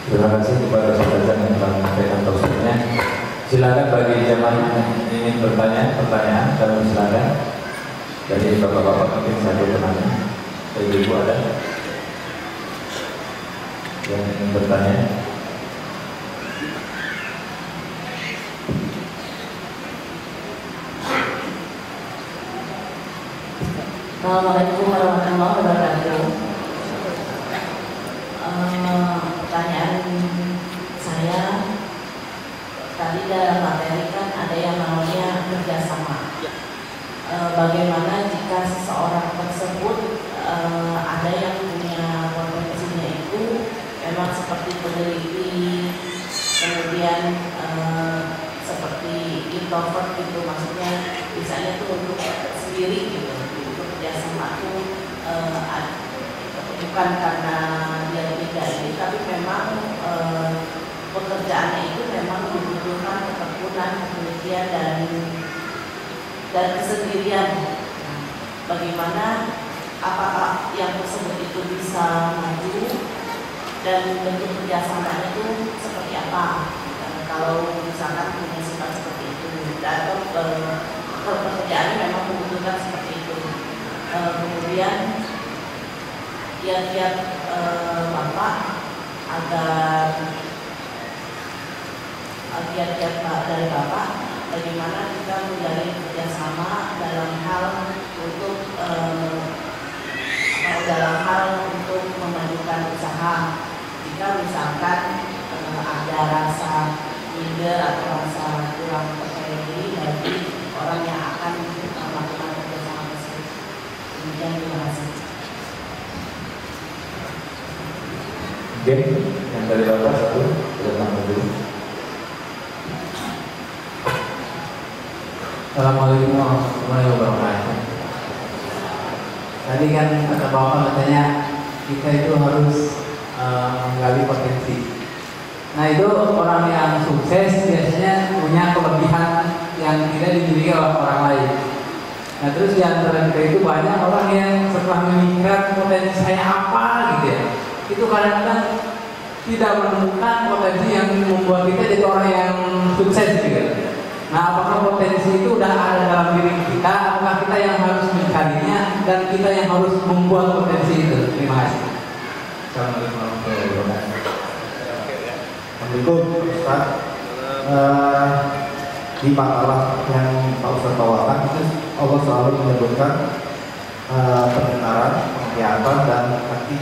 Terima kasih kepada saudara yang telah menyampaikan tausiahnya. Silakan bagi jemaah yang ingin pertanyaan, kami silakan. Dari bapak-bapak mungkin satu penanya, ibu ada yang ingin bertanya. Assalamualaikum warahmatullahi wabarakatuh. Pertanyaan saya, tadi dalam materi kan ada yang namanya kerjasama. Bagaimana jika seseorang tersebut ada yang punya potensinya itu memang seperti peneliti, kemudian seperti introvert gitu, maksudnya misalnya itu untuk sendiri gitu, untuk kerjasama itu bukan karena dia tidak ini, tapi memang pekerjaannya itu memang membutuhkan ketekunan, penelitian dan kesendirian. Bagaimana apakah yang tersebut itu bisa maju dan bentuk kerjasamanya itu seperti apa? Kalau misalkan punya sifat seperti itu, atau pekerjaannya memang membutuhkan seperti itu. Kemudian kiat-kiat Bapak agar kiat-kiat dari Bapak bagaimana kita menjalin kerjasama dalam hal untuk memajukan usaha. Jika misalkan ada rasa minder atau rasa kurang percaya diri dari orang yang akan melakukan kerjasama tersebut. Demikian, terima kasih. Oke, yang dari Bapak satu, datang dulu. Assalamualaikum warahmatullahi wabarakatuh. Tadi kan kata Bapak katanya kita itu harus menggali potensi. Nah itu orang yang sukses biasanya punya kelebihan yang tidak dimiliki oleh orang lain. Nah terus di antara kita itu banyak orang yang setelah memikirkan potensi saya apa gitu ya, itu kadang-kadang tidak menemukan potensi yang membuat kita jadi orang yang sukses gitu. Nah, apakah potensi itu udah ada dalam diri kita, apakah kita yang harus mencarinya dan kita yang harus membuat potensi itu? Terima kasih. Assalamualaikum warahmatullahi wabarakatuh. Assalamualaikum Ustaz. Di makalah yang Pak Ustaz bawakan itu Allah selalu menyebutkan pendengaran, penglihatan dan hati.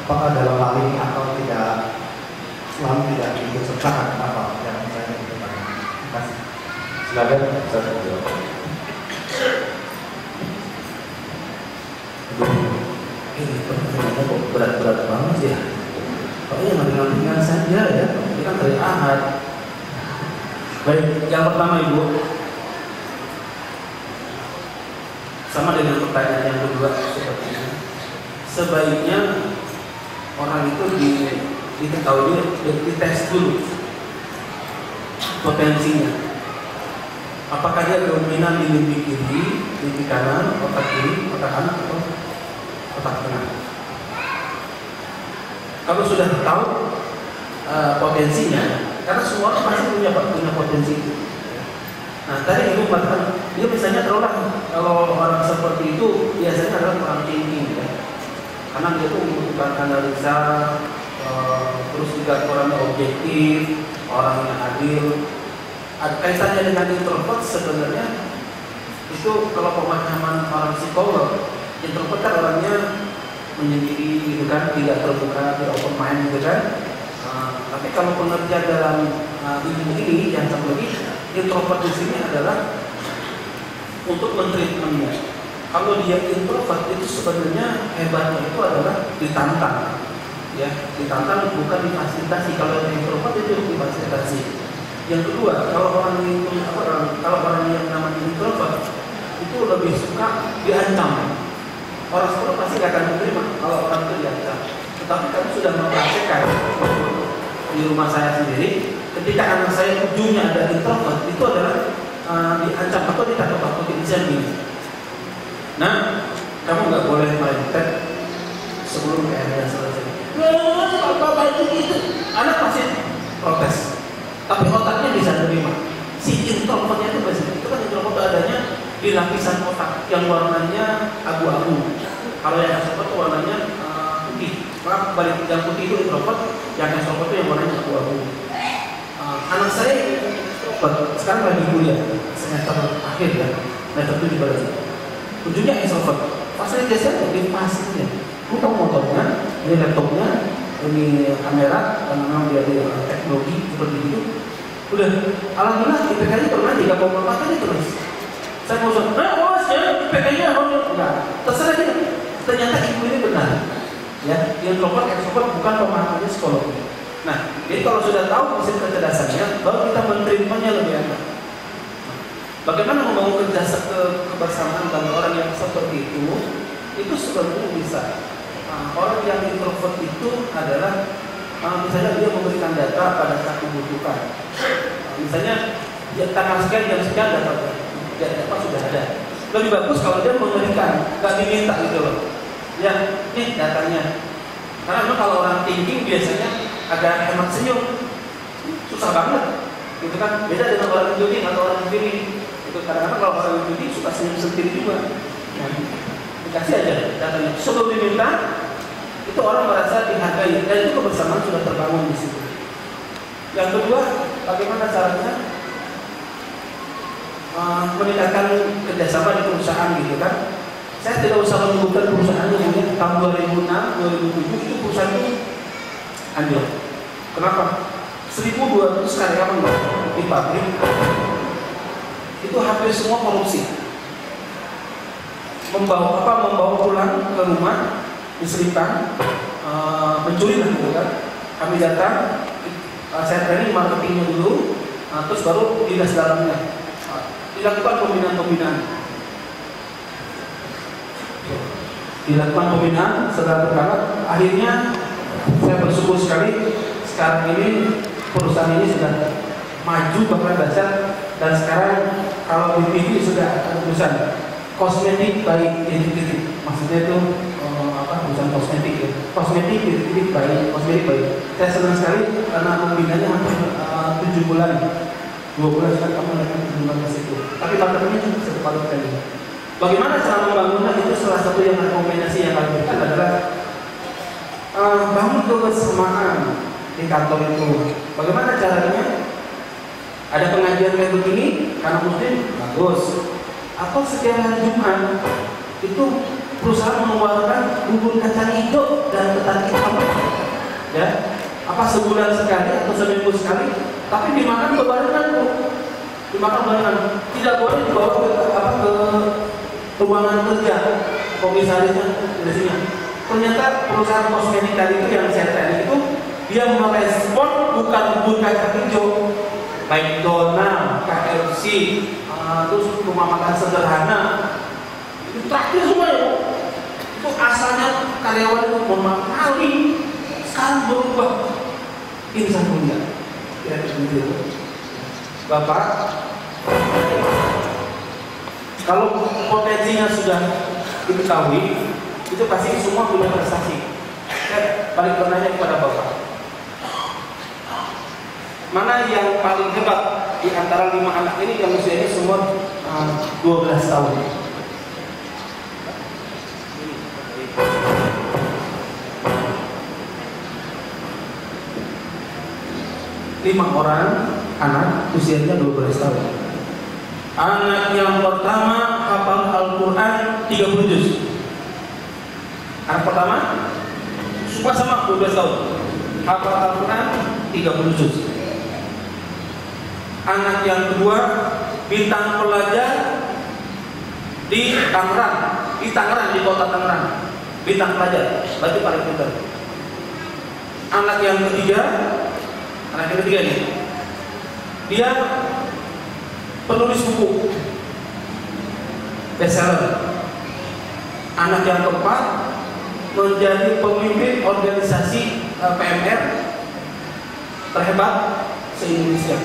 Apakah dalam hal ini atau tidak selalu tidak ikut sertakan apa yang saya inginkan? Terima kasih. Silakan Ustaz jawab. Ini pertanyaannya kok berat-berat banget ya. Pokoknya ringan-ringan saja ya. Ini kan dari Ahad. Baik, yang pertama Ibu, sama dengan pertanyaan yang kedua sepertinya. Sebaiknya orang itu diketahui, dites dulu potensinya. Apakah dia dominan di mimpi kiri, mimpi kanan, otak kiri, otak kanan, atau otak tengah? Kalau sudah tahu potensinya, karena semua orang pasti punya potensi itu. Nah, tadi Ibu katakan, dia misalnya terulang. Kalau orang seperti itu biasanya adalah orang thinking, ya. Karena dia tuh membutuhkan analisa, terus juga orangnya objektif, orangnya adil. Kaitannya dengan introvert sebenarnya itu kalau pemahaman orang psikolog, introvert kan orangnya menyendiri gitu kan, tidak terbuka, tidak open mind gitu kan. Tapi kalau pengertian dalam ilmu ini yang satu lagi, introvert di sini adalah untuk mentreatmentnya. Kalau dia introvert itu sebenarnya hebatnya itu adalah ditantang, ya, ditantang bukan difasilitasi. Kalau yang introvert itu difasilitasi. Yang kedua, kalau orang yang namanya introvert itu lebih suka diancam. Orang sekolah pasti gak akan menerima kalau orang itu diancam. Tetapi kami sudah mempraktekkan di rumah saya sendiri, ketika anak saya ujungnya ada introvert, itu adalah diancam atau ditakut-takutin sendiri. Nah, kamu nggak boleh main tab sebelum PR-nya selesai. Apa itu? Anak pasti protes, tapi otaknya bisa terima. Si introvertnya itu kan introvert adanya di lapisan otak yang warnanya abu-abu. Kalau yang extrovert warnanya putih. Maaf, balik yang putih itu introvert, yang extrovert itu yang warnanya abu-abu. Anak saya introvert, sekarang lagi kuliah semester akhir ya, semester 7 berarti. Ujungnya extrovert. Fasilitasnya di pasirnya. Kamu tahu motornya, ini laptopnya, ini kamera, dan memang dia ada teknologi seperti itu. Udah, alhamdulillah IPK-nya pernah 3,4 tadi terus. Saya mau bilang, ya, IPK-nya enggak. Terserah dia. Ternyata ibu ini benar. Ya, introvert, extrovert bukan pemahamannya psikologi. Nah, jadi kalau sudah tahu mesin kecerdasannya, baru kita menerimanya lebih enak. Bagaimana membangun kebersamaan dengan orang yang seperti itu sebenarnya bisa. Orang yang introvert itu adalah misalnya dia memberikan data pada saat membutuhkan. Misalnya tanggal sekian jam sekian data sudah ada. Lebih bagus kalau dia memberikan, nggak diminta gitu loh. Ya, ini datanya. Karena kalau orang thinking biasanya agak hemat senyum, susah banget, gitu kan. Beda dengan orang jogging atau orang sendiri. Itu kadang-kadang kalau orang judi suka senyum sendiri juga. Nah, dikasih aja datanya. Sebelum diminta, itu orang merasa dihargai dan itu kebersamaan sudah terbangun di situ. Yang kedua, bagaimana caranya meningkatkan kerjasama di perusahaan gitu kan? Saya tidak usah menyebutkan perusahaannya, mungkin tahun 2006, 2007 itu perusahaan itu anjlok. Kenapa? 1.200 karyawan di pabrik. Itu hampir semua korupsi. Membawa pulang ke rumah, diselipkan, mencuri lah gitu kan. Kami datang, saya training marketingnya dulu, terus baru dinas dalamnya. Dilakukan pembinaan. Setelah berkala, akhirnya saya bersyukur sekali sekarang ini perusahaan ini sudah maju bahkan dasar. Dan sekarang kalau di TV sudah ada tulisan kosmetik baik titik-titik, maksudnya itu perusahaan kosmetik ya, kosmetik titik-titik baik, kosmetik baik. Saya senang sekali karena pembinanya hampir 7 bulan, 2 bulan sekarang kamu akan berjuang ke situ. Tapi partnernya cuma satu kali. Bagaimana cara membangunnya itu salah satu yang rekomendasi yang kami berikan adalah bangun kebersamaan di kantor itu. Bagaimana caranya? Ada pengajian kayak begini, karena muslim, bagus. Atau setiap hari Jumat itu perusahaan mengeluarkan bubur kacang hijau dan ketan hitam, ya. Apa sebulan sekali atau seminggu sekali, tapi dimakan berbarengan, tidak boleh dibawa ke ruangan kerja komisarisnya di sini. Ternyata perusahaan kosmetik tadi itu yang saya tanya itu dia merespon bukan bubur kacang hijau. McDonald, KFC, terus rumah makan sederhana, itu traktir semua ya. Itu asalnya karyawan itu memakali, sekarang berubah. Insan mulia, ya begitu. Bapak, kalau potensinya sudah diketahui, itu pasti semua punya prestasi. Saya balik bertanya kepada Bapak. Mana yang paling hebat di antara 5 anak ini yang usianya semua 12 tahun? Lima orang anak usianya 12 tahun. Anak yang pertama hafal Al-Quran 30 juz. Anak pertama suka sama 12 tahun, hafal Al-Quran 30 juz. Anak yang kedua bintang pelajar di Tangerang, di kota Tangerang, bintang pelajar, berarti paling pintar. Anak yang ketiga nih, dia penulis buku bestseller. Anak yang keempat menjadi pemimpin organisasi PMR terhebat se-Indonesia.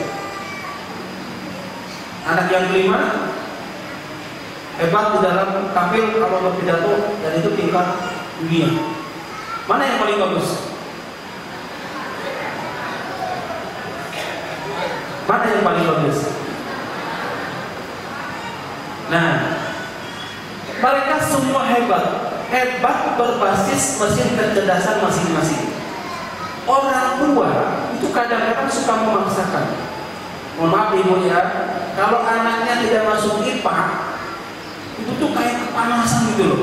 Anak yang kelima hebat di dalam tampil kalau berpidato, dan itu tingkat dunia. Mana yang paling bagus? Mana yang paling bagus? Nah, mereka semua hebat berbasis mesin kecerdasan masing-masing. Orang tua itu kadang-kadang suka memaksakan. Mohon maaf ibu ya, kalau anaknya tidak masuk IPA, itu tuh kayak kepanasan gitu loh.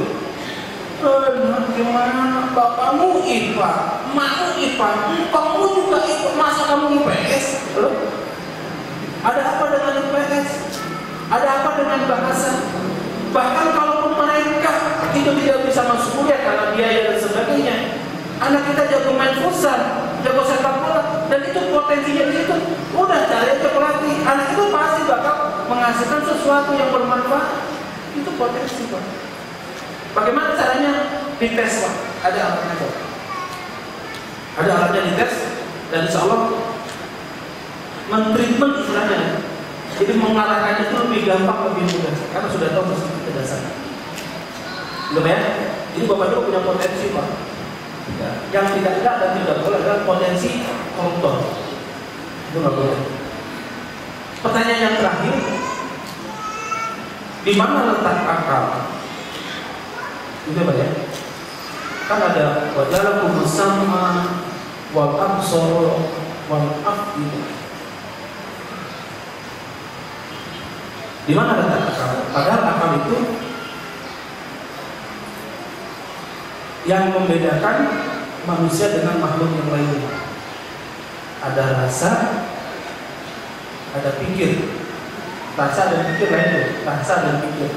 Gimana bapakmu IPA, emakmu IPA, kamu juga IPA, masa kamu IPS? Loh? Ada apa dengan IPS? Ada apa dengan bahasa? Bahkan kalau mereka itu tidak bisa masuk kuliah karena biaya dan sebagainya, anak kita jago main futsal, jago sepak bola, dan itu potensinya di situ. Udah cari aja pelatih, anak itu pasti bakal menghasilkan sesuatu yang bermanfaat. Itu potensi Pak. Bagaimana caranya? Dites Pak. Ada alatnya Pak. Ada alatnya dites, dan insya Allah mentreatment istilahnya. Jadi mengarahkannya itu lebih gampang, lebih mudah karena sudah tahu mesin kecerdasan. Belum ya? Jadi Bapak Ibu punya potensi Pak. Ya. Yang tidak ada dan tidak boleh adalah potensi koruptor. Itu nggak boleh. Pertanyaan yang terakhir, di mana letak akal? Itu Pak ya. Kan ada wajalakum sama wal absar wal afida. Di mana letak akal? Padahal akal itu yang membedakan manusia dengan makhluk yang lainnya. Ada rasa, ada pikir. Rasa dan pikir lain, rasa dan pikir.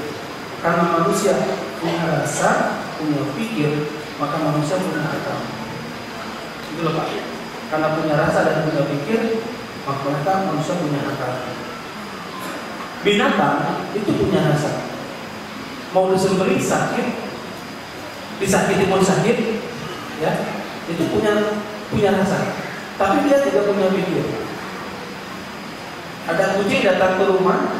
Karena manusia punya rasa, punya pikir, maka manusia punya akal. Itu loh Pak. Karena punya rasa dan punya pikir, maka manusia punya akal. Binatang itu punya rasa. Mau disembelih sakit, disakiti pun sakit, ya, itu punya rasa. Tapi dia tidak punya pikir. Ada kucing datang ke rumah,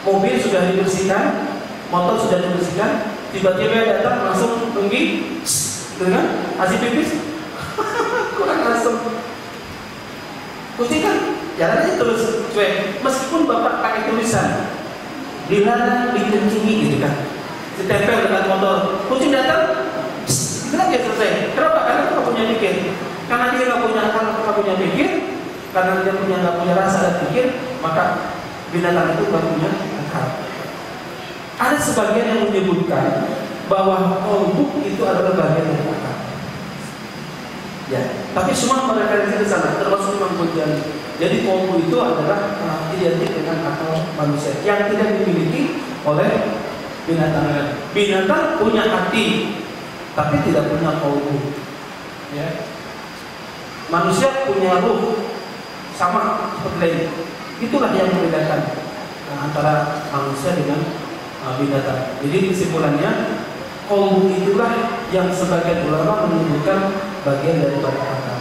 mobil sudah dibersihkan, motor sudah dibersihkan, tiba-tiba datang langsung pergi, dengan hasil pipis, kurang asem. Kucing kan jalannya terus cuek, meskipun bapak pakai tulisan dilarang dikencingi gitu kan, ditempel dengan motor, kucing datang, itu kan dia selesai. Kenapa? Karena dia nggak punya pikir. Karena dia nggak punya akal, nggak punya pikir, karena dia nggak punya rasa dan pikir, maka binatang itu nggak punya akal. Ada sebagian yang menyebutkan bahwa kolbu itu adalah bagian dari akal. Ya, tapi semua mereferensi ke sana, termasuk Imam Ghazali. Jadi kolbu itu adalah identik dengan akal manusia yang tidak dimiliki oleh binatang. Binatang punya hati, tapi tidak punya kolbu. Ya. Manusia punya ruh, sama seperti lain. Itulah yang membedakan antara manusia dengan binatang. Jadi kesimpulannya, kolbu itulah yang sebagian ulama menyebutkan bagian daripada akal.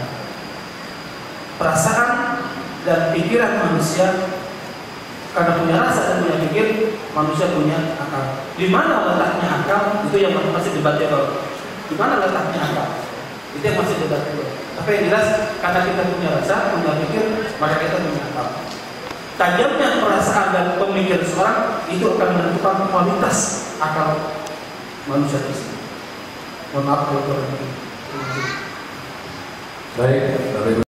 Perasaan dan pikiran manusia, karena punya rasa dan punya pikir, manusia punya akal. Di mana letaknya akal? Itu yang masih debatable. Di mana letaknya akal? Itu yang masih debatable. Tapi yang jelas, karena kita punya rasa, punya pikir, maka kita punya akal. Tajamnya perasaan dan pemikiran seorang itu akan menentukan kualitas akal manusia tersebut. Mohon maaf kalau kurang lebih. Baik, Bapak Ibu.